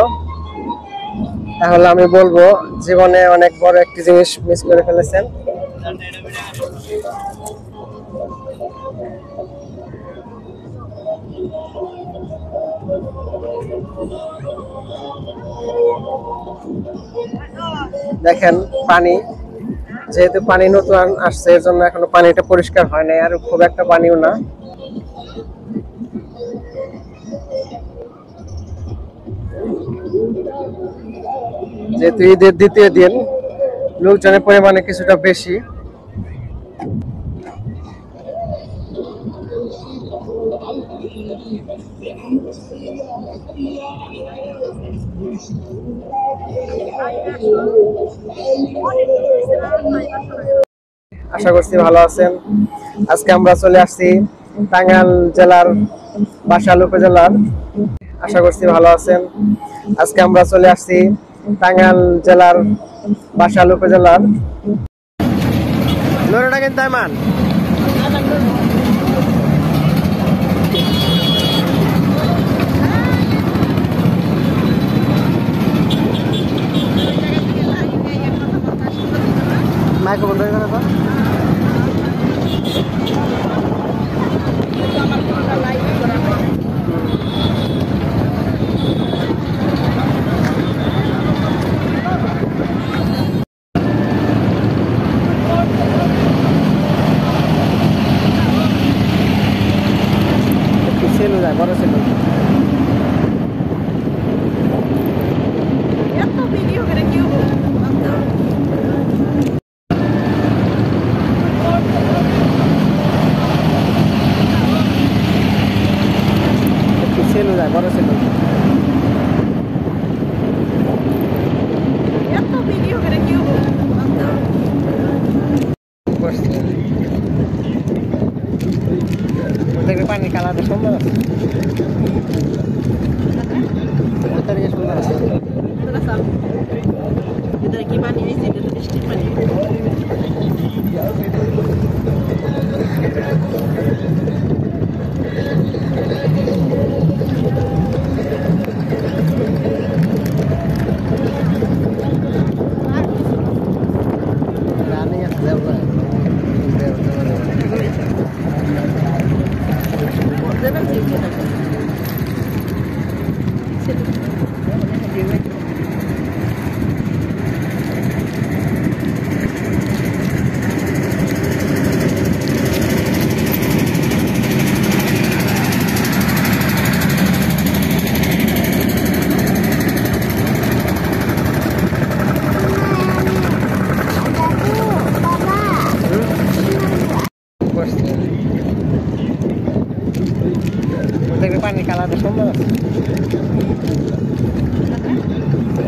তাহলে আমি বলবো জীবনে অনেক বড় একটি জিনিস মিস করে ফেলেছেন। দেখেন পানি, যেহেতু পানি নতুন আসছে এর জন্য এখনো পানিটা পরিষ্কার হয় নাই, আর খুব একটা পানিও না। যেহেতু ঈদের দ্বিতীয় দিন, লোকজনের পরিমাণে কিছুটা বেশি। আশা করছি ভালো আছেন। আজকে আমরা চলে আসছি টাঙ্গাইল জেলার বাসাইল উপজেলার। আশা করছি ভালো আছেন। আজকে আমরা চলে আসছি টাঙ্গাইল জেলার বাসাইল উপজেলার। লোরেটা কিন্তু মান মাইক্রো বন্ধ হয়ে গেল তো। সেলু যায়, বড় সেলু। এত ভিডিও করে কেউ সেলু যায়, বড় সেলু। এত ভিডিও করে কেউ দেখবে পানির কালারটা সুন্দর আছে, সুন্দর আছে। কি বানিয়েছে বৃষ্টির পানি। রানিং আছে, পানির কালারটা সুন্দর আছে।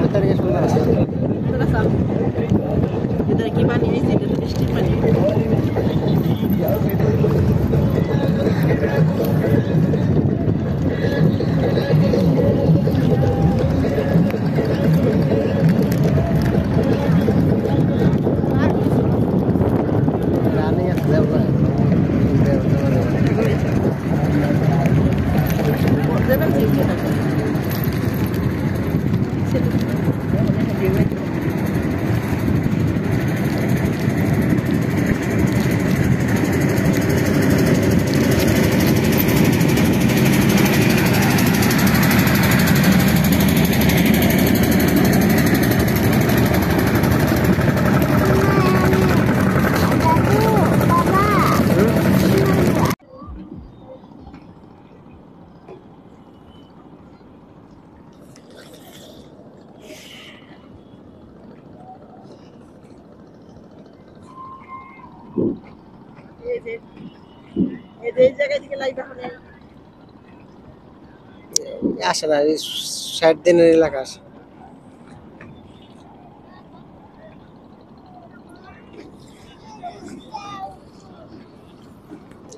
ভিতরে সুন্দর আছে। ভিতরে কি পানি হয়েছে? এটা তো বৃষ্টির পানি। রানিং আছে দেবো দেবেন কি এটা? এই জায়গায় থেকে লাইভ এখন আসে না, 60 দিনের এলাকা আসে।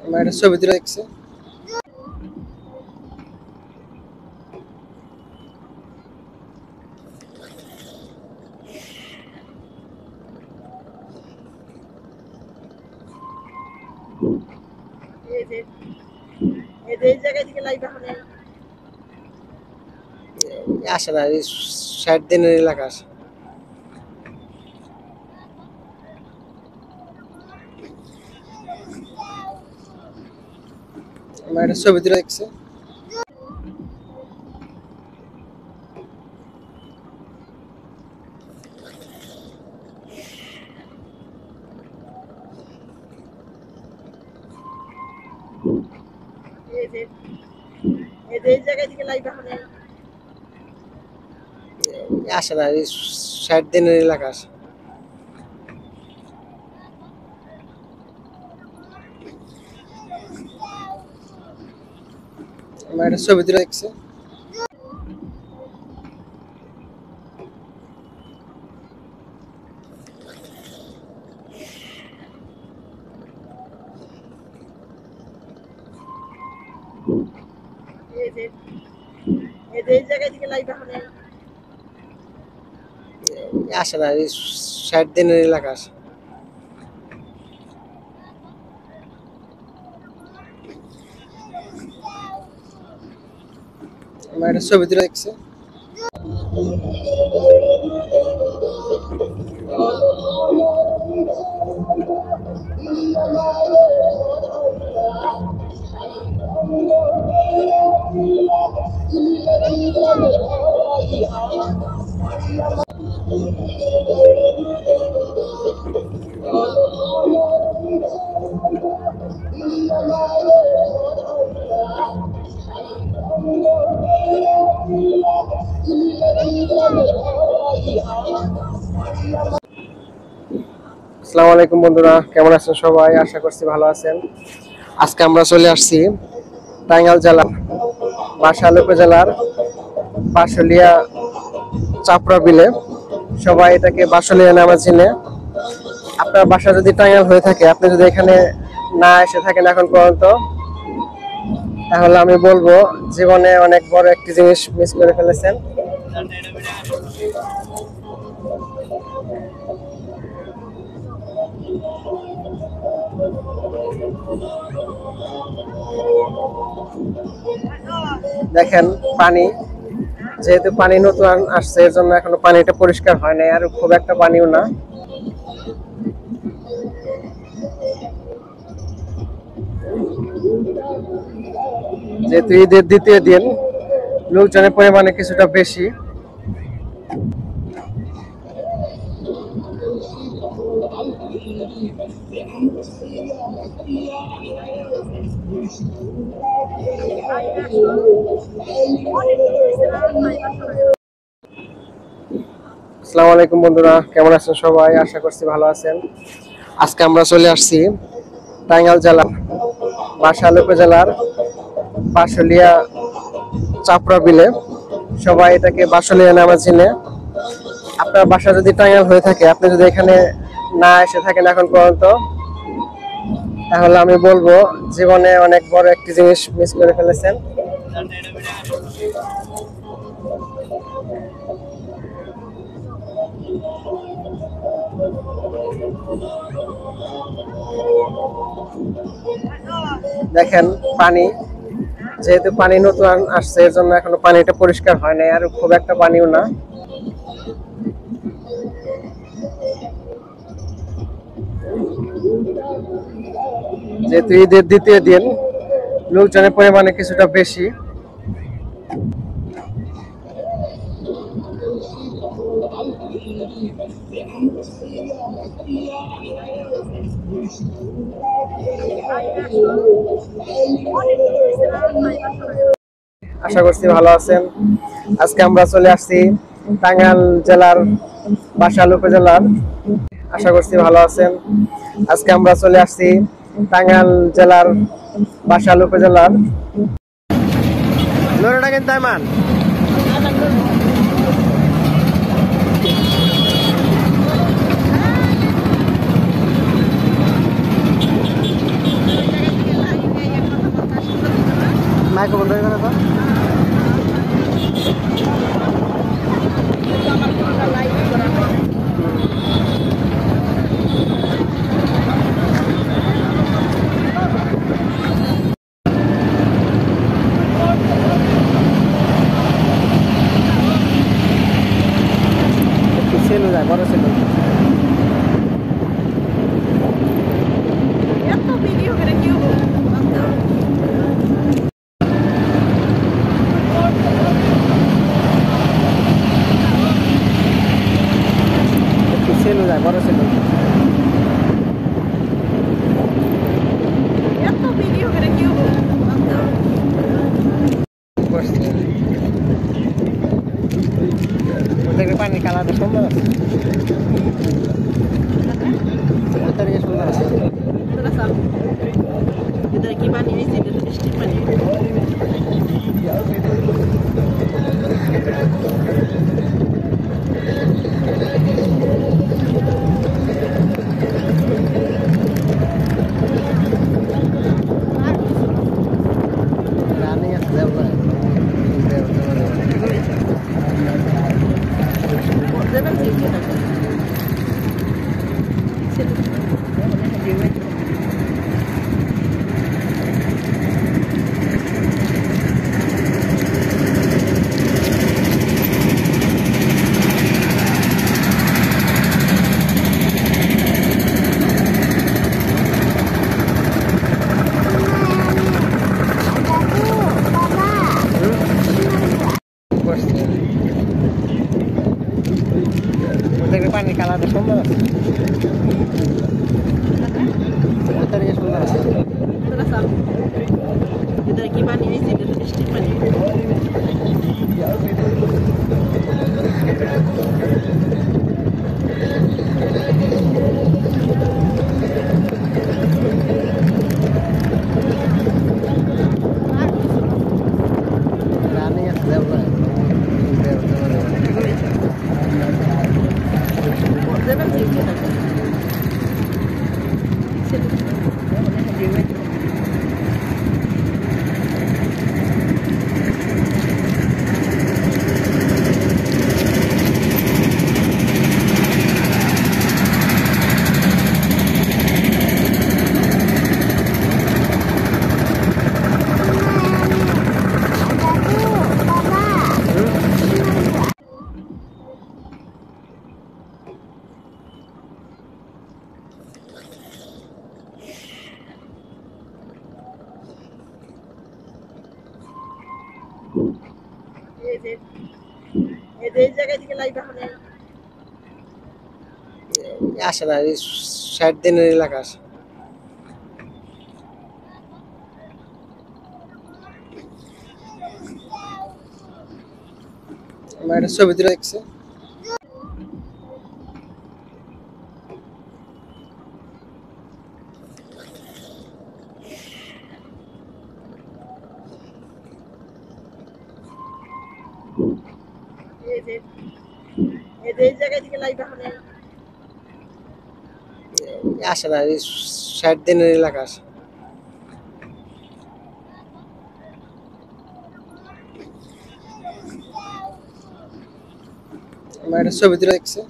আমার একটা ছবি তুলে দেখছে। এই জায়গায় থেকে লাইভ এখন আসে না, 60 দিনের এলাকা আসে। আমার একটা ছবি তুলে দেখছে। এই জায়গায় থেকে লাইভ এখন আসে না, 60 দিনের এলাকা আসে। আমার একটা ছবি তুলে দেখছে। এই জায়গায় থেকে লাইভ এখন আসে না, 60 দিনের এলাকা আসে। আমার একটা ছবি তুলে দেখছে। আসসালামু আলাইকুম বন্ধুরা, কেমন আছেন সবাই? আশা করছি ভালো আছেন। আজকে আমরা চলে আসছি টাঙ্গাইল জেলার বাসাইল উপজেলার বাসলিয়া চাপড়া বিলে। সবাই এটাকে বাসলিয়া নামে চিনে। আপনার বাসা যদি টাঙ্গাইল হয়ে থাকে, আপনি যদি এখানে না এসে থাকেন এখন পর্যন্ত, তাহলে আমি বলবো জীবনে অনেক বড় একটি জিনিস মিস করে ফেলেছেন। দেখেন পানি, যেহেতু পানি নতুন আসছে এর জন্য এখনো পানিটা পরিষ্কার হয় নাই, আর খুব একটা পানিও না। যেহেতু ঈদের দ্বিতীয় দিন, লোকজনের পরিমাণে কিছুটা বেশি। আসসালামু আলাইকুম বন্ধুরা, কেমন আছেন সবাই? আশা করছি ভালো আছেন। আজকে আমরা চলে আসছি টাঙ্গাইল জেলার বাসাইল উপজেলার বাসলিয়া চাপড়া বিলে, সবাই এটাকে বাসলিয়া নামে চিনে। আপনার বাসা যদি টাঙ্গাইল হয়ে থাকে, আপনি যদি এখানে না এসে থাকেন এখন পর্যন্ত, তাহলে আমি বলবো জীবনে অনেক বড় একটি জিনিস মিস করে ফেলেছেন। দেখেন পানি, যেহেতু পানি নতুন আসছে এর জন্য এখনো পানিটা পরিষ্কার হয় নাই, আর খুব একটা পানিও না। যেহেতু ঈদের দ্বিতীয় দিন, লোকজনের পরিমাণে কিছুটা বেশি। আশা করছি ভালো আছেন। আজকে আমরা চলে আসছি টাঙ্গাইল জেলার বাসাইল উপজেলার। আশা করছি ভালো আছেন। আজকে আমরা চলে আসছি টাঙ্গাইল জেলার বাসাইল উপজেলার। নুরুটা কিন্তু তাইমান মাইক্রো বন্ধ হয়ে গেল তো। সেলু যায়, বড় সেলু। এত ভিডিও করে কেউ সেলু যায়, বড় সেলু। এত ভিডিও করে কেউ দেখবে পানির কালারটা সুন্দর আছে, সুন্দর আছে। ভিতরে কি পানি হয়েছে? এটা তো বৃষ্টির পানি। দেবেন যে কি থাকে দেখবে পানির কালারটা সুন্দর আছে, সুন্দর আছে। ভিতরে কি পানি হয়েছে? এটা তো বৃষ্টির পানি। দেবেন যে কি থাকে এই জায়গায় দিকে লাইভ এখন আসে না, 60 দিনের এলাকা আসে। আমার একটা ছবি তুলে দেখছে। এই যে এই জায়গায় থেকে লাইভ এখন আসে না, এই 60 দিনের এলাকা আসে। আমার একটা ছবি তুলে দেখছে।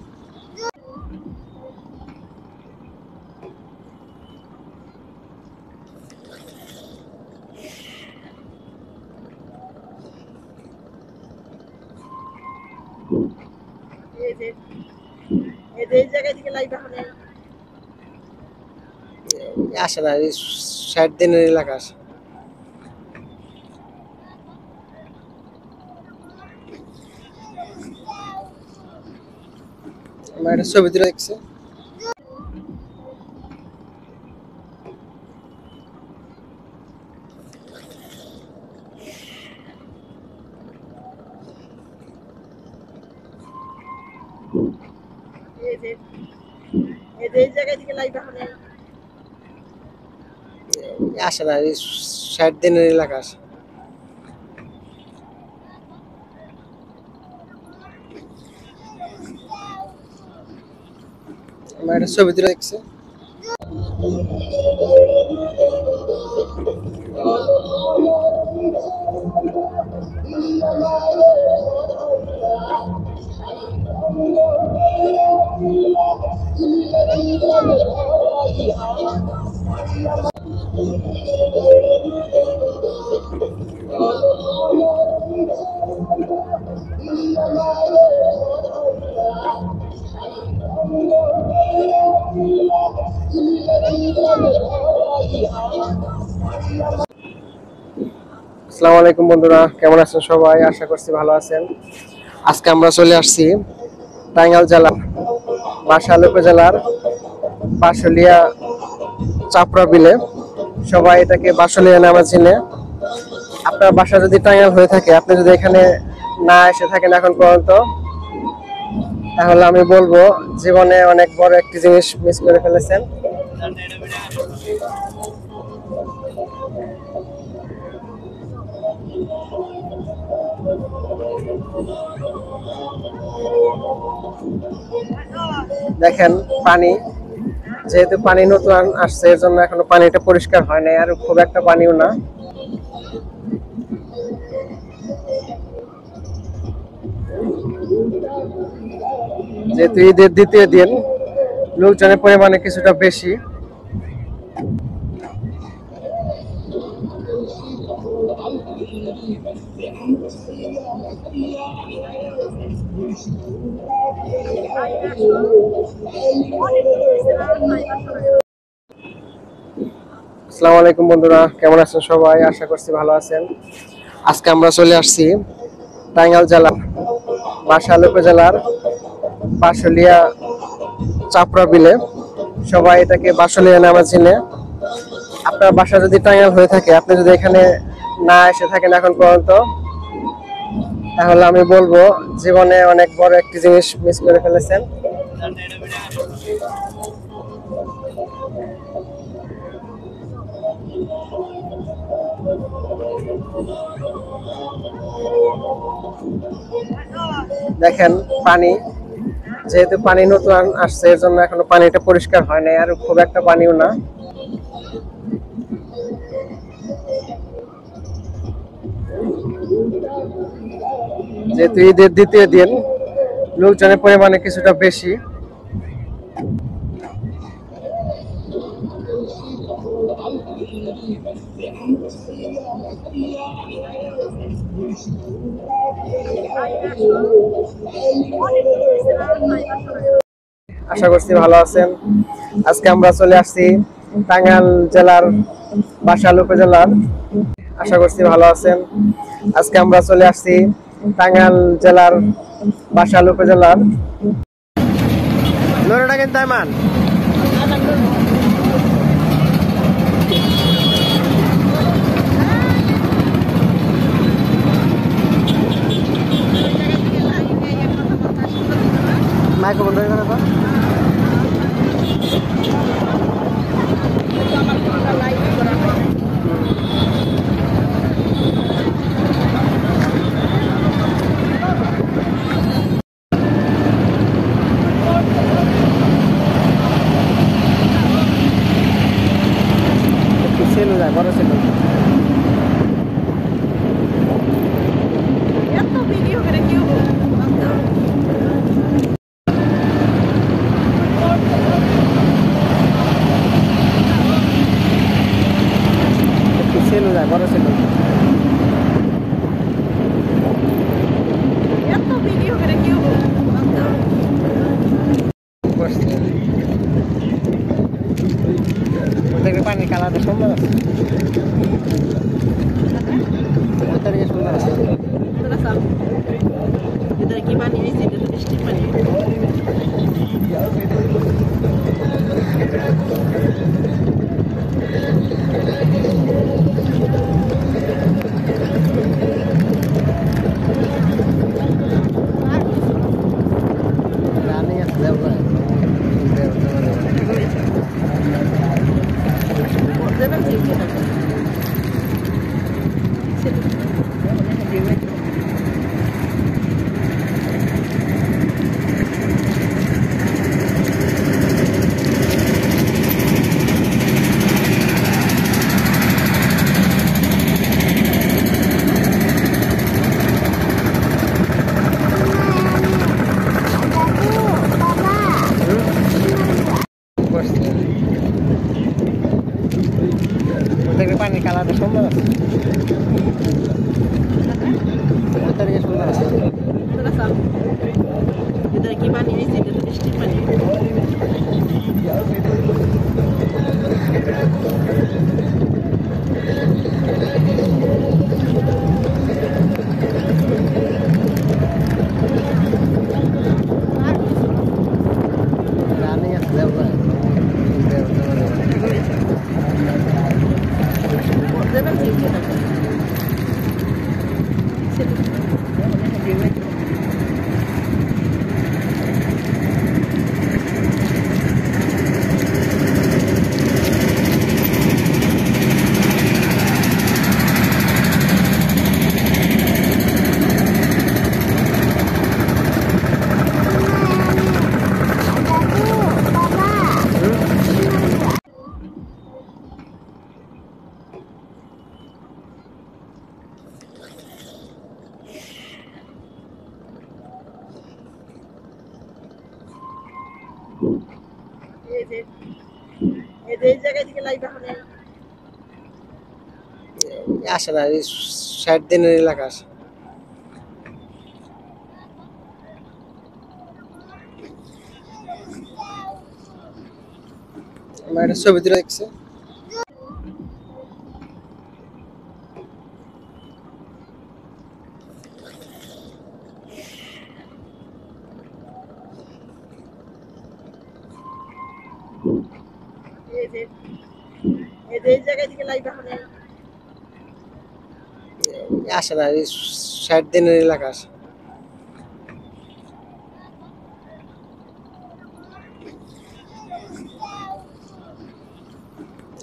এই যে এই জায়গায় থেকে লাইভ এখন আসে না, এই 60 দিনের এলাকা আসে। আমার একটা ছবি তুলে দেখছে। এই যে এই জায়গায় থেকে লাইভ এখন আসে না, এই 60 দিনের এলাকা আসে। আমার একটা ছবি তুলে দেখছে। আসসালামু আলাইকুম বন্ধুরা, কেমন আছেন সবাই? আশা করছি ভালো আছেন। আজকে আমরা চলে আসছি টাঙ্গাইল জেলার বাসাইল উপজেলার বাসলিয়া চাপড়া বিলে। সবাই এটাকে বাসলিয়া নামে চিনে। আপনার বাসা যদি টাঙ্গাইল হয়ে থাকে, আপনি যদি এখানে না এসে থাকেন এখন পর্যন্ত, তাহলে আমি বলবো জীবনে অনেক বড় একটি জিনিস মিস করে ফেলেছেন। দেখেন পানি, যেহেতু পানি নতুন আসছে এর জন্য এখনো পানিটা পরিষ্কার হয় নাই, আর খুব একটা পানিও না। যেহেতু ঈদের দ্বিতীয় দিন, লোকজনের পরিমাণে কিছুটা বেশি। আসসালামু আলাইকুম বন্ধুরা, কেমন আছেন সবাই? আশা করছি ভালো আছেন। আজকে আমরা চলে আসছি টাঙ্গাইল জেলার বাসাইল উপজেলার বাসলিয়া চাপড়া বিলে। সবাই এটাকে বাসলিয়া নামে চিনে। আপনার বাসা যদি টাঙ্গাইল হয়ে থাকে, আপনি যদি এখানে না এসে থাকেন এখন পর্যন্ত, তাহলে আমি বলবো জীবনে অনেক বড় একটি জিনিস মিস করে ফেলেছেন। দেখেন পানি, যেহেতু পানি নতুন আসছে এর জন্য এখনো পানিটা পরিষ্কার হয় নাই, আর খুব একটা পানিও না। যেহেতু ঈদের দ্বিতীয় দিন, লোকজনের পরিমাণে কিছুটা বেশি। আশা করছি ভালো আছেন। আজকে আমরা চলে আসছি টাঙ্গাইল জেলার বাসাইল উপজেলার। আশা করছি ভালো আছেন। আজকে আমরা চলে আসছি টাঙ্গাইল জেলার বাসাইল উপজেলার। লোরেটা কিন্তু আইমান মাইক বন্ধ হয়ে গেল তো। সেলু যায়, বড় সেলু। এত ভিডিও করে কেউ দেখবে পানির কালারটা সুন্দর আছে, সুন্দর আছে। ভিতরে কি পানি হয়েছে? এটা তো বৃষ্টির পানি। রানিং আছে, দেবো দেবেন কি এটা? দেখবে পানির কালারটা সুন্দর আছে, সুন্দর আছে। ভিতরে কি পানি হয়েছে? এটা তো বৃষ্টির পানি। রানিং আছে, দেবো দেবেন কি এটা? এই জায়গায় থেকে লাইভ এখন আসে না, 60 দিনের এলাকা আসে। আমার একটা ছবি তুলে দেখছে। এই জায়গায় থেকে লাইভ এখন আসে না, 60 দিনের এলাকা আসে।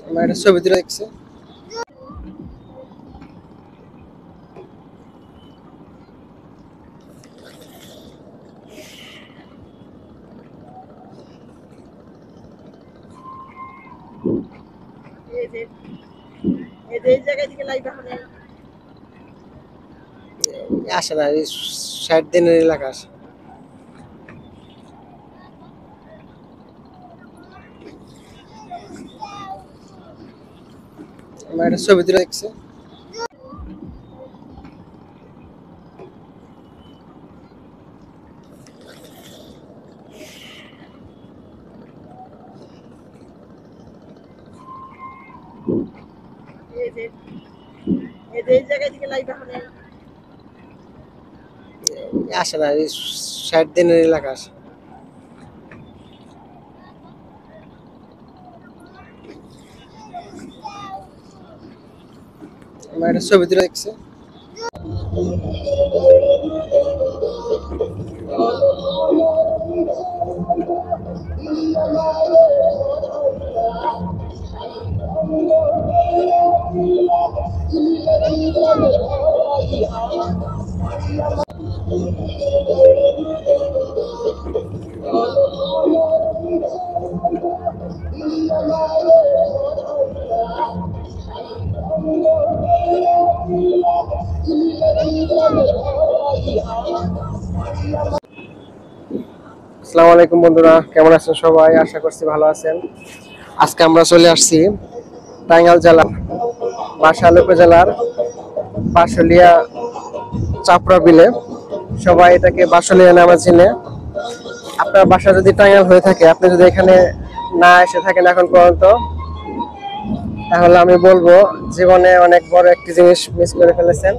আমার একটা ছবি তুলে দেখছে। এই জায়গায় থেকে লাইভ এখন আসে না, 60 দিনের এলাকা আসে। আমার একটা ছবি তুলে দেখছে। এই জায়গায় থেকে লাইভ এখন আসে না, 60 দিনের এলাকা আসে। আমার একটা ছবি তুলে দেখছে। আসসালামু আলাইকুম বন্ধুরা, কেমন আছেন সবাই? আশা করছি ভালো আছেন। আজকে আমরা চলে আসছি টাঙ্গাইল জেলার বাসাইল উপজেলার বাসলিয়া চাপড়া বিলে। সবাই এটাকে বাসলিয়া নামে চিনে। আপনার বাসা যদি টাঙ্গাইল হয়ে থাকে, আপনি যদি এখানে না এসে থাকেন এখন পর্যন্ত, তাহলে আমি বলবো জীবনে অনেক বড় একটি জিনিস মিস করে ফেলেছেন।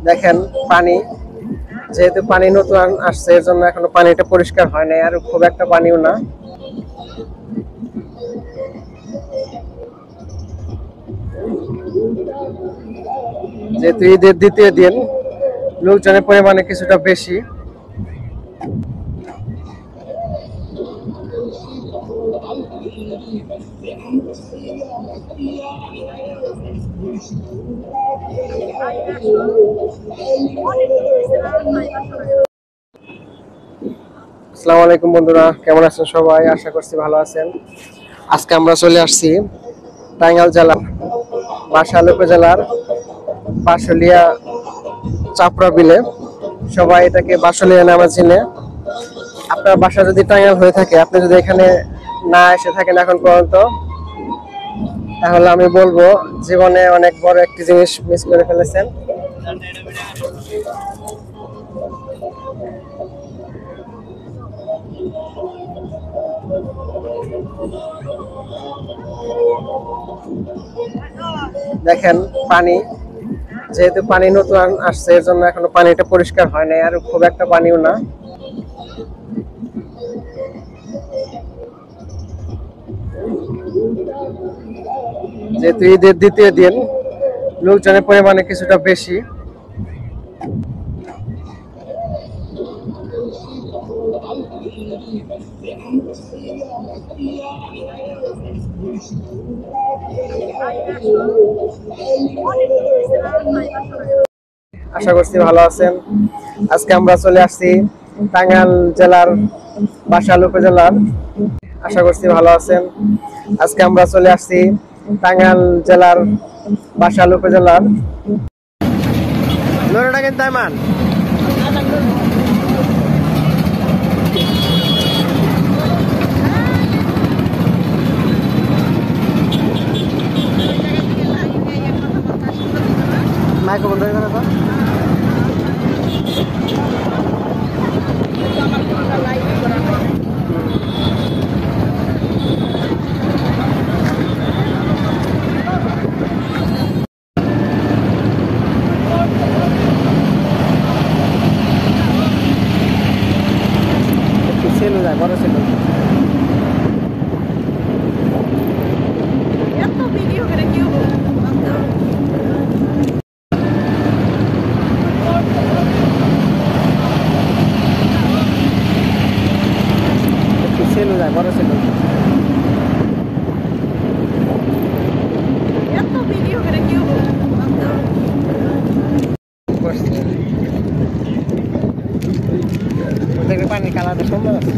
দেখেন পানি, যেহেতু পানি নতুন আসছে এর জন্য এখনো পানিটা পরিষ্কার হয় নাই, আর খুব একটা পানিও না। যেহেতু ঈদের দ্বিতীয় দিন, লোকজনের পরিমাণে কিছুটা বেশি। আসসালামু আলাইকুম বন্ধুরা, কেমন আছেন সবাই? আশা করছি ভালো আছেন। আজকে আমরা চলে আসছি টাঙ্গাইল জেলার বাসাইল উপজেলার বাসলিয়া চাপড়া বিলে। সবাই এটাকে বাসলিয়া নামে চিনে। আপনার বাসা যদি টাঙ্গাইল হয়ে থাকে, আপনি যদি এখানে না এসে থাকেন এখন পর্যন্ত, তাহলে আমি বলবো জীবনে অনেক বড় একটি জিনিস মিস করে ফেলেছেন। দেখেন পানি, যেহেতু পানি নতুন আসছে এর জন্য এখনো পানিটা পরিষ্কার হয় নাই, আর খুব একটা পানিও না। যেহেতু ঈদের দ্বিতীয় দিন, লোকজনের পরিমাণে কিছুটা বেশি। আশা করছি ভালো আছেন। আজকে আমরা চলে আসছি টাঙ্গাইল জেলার বাসাইল উপজেলার। আশা করছি ভালো আছেন। আজকে আমরা চলে আসছি টাঙ্গাইল জেলার বাসাইল উপজেলার। লোরাটা কিন্তু তাইমান মাইক্রো বন্ধ হয়ে গেল তো। সেলু যায়, বড় সেলু। এত ভিডিও করে কেউ সেলু যায়, বড় সেলু। এত ভিডিও করে কেউ দেখবে পানির কালারটা সুন্দর আছে,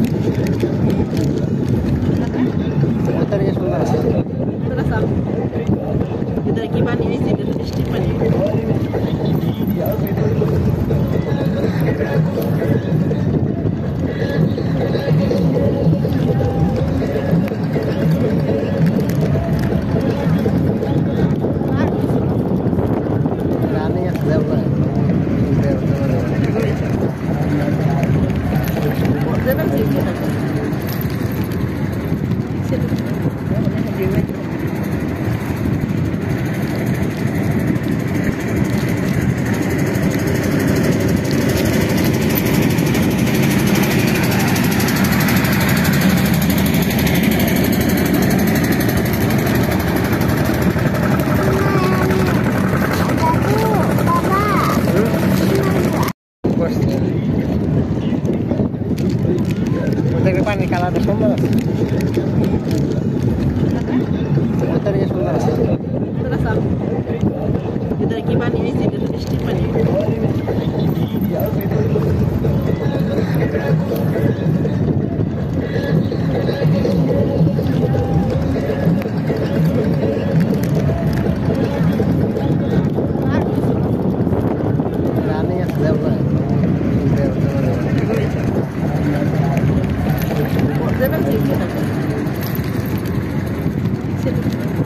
সুন্দর আছে। ভিতরে কি পানি হয়েছে? এটা তো বৃষ্টির পানি। দেখবে পানির কালারটা সুন্দর আছে, সুন্দর আছে। ভিতরে কি পানি হয়েছে? এটা তো বৃষ্টির পানি। ছেলে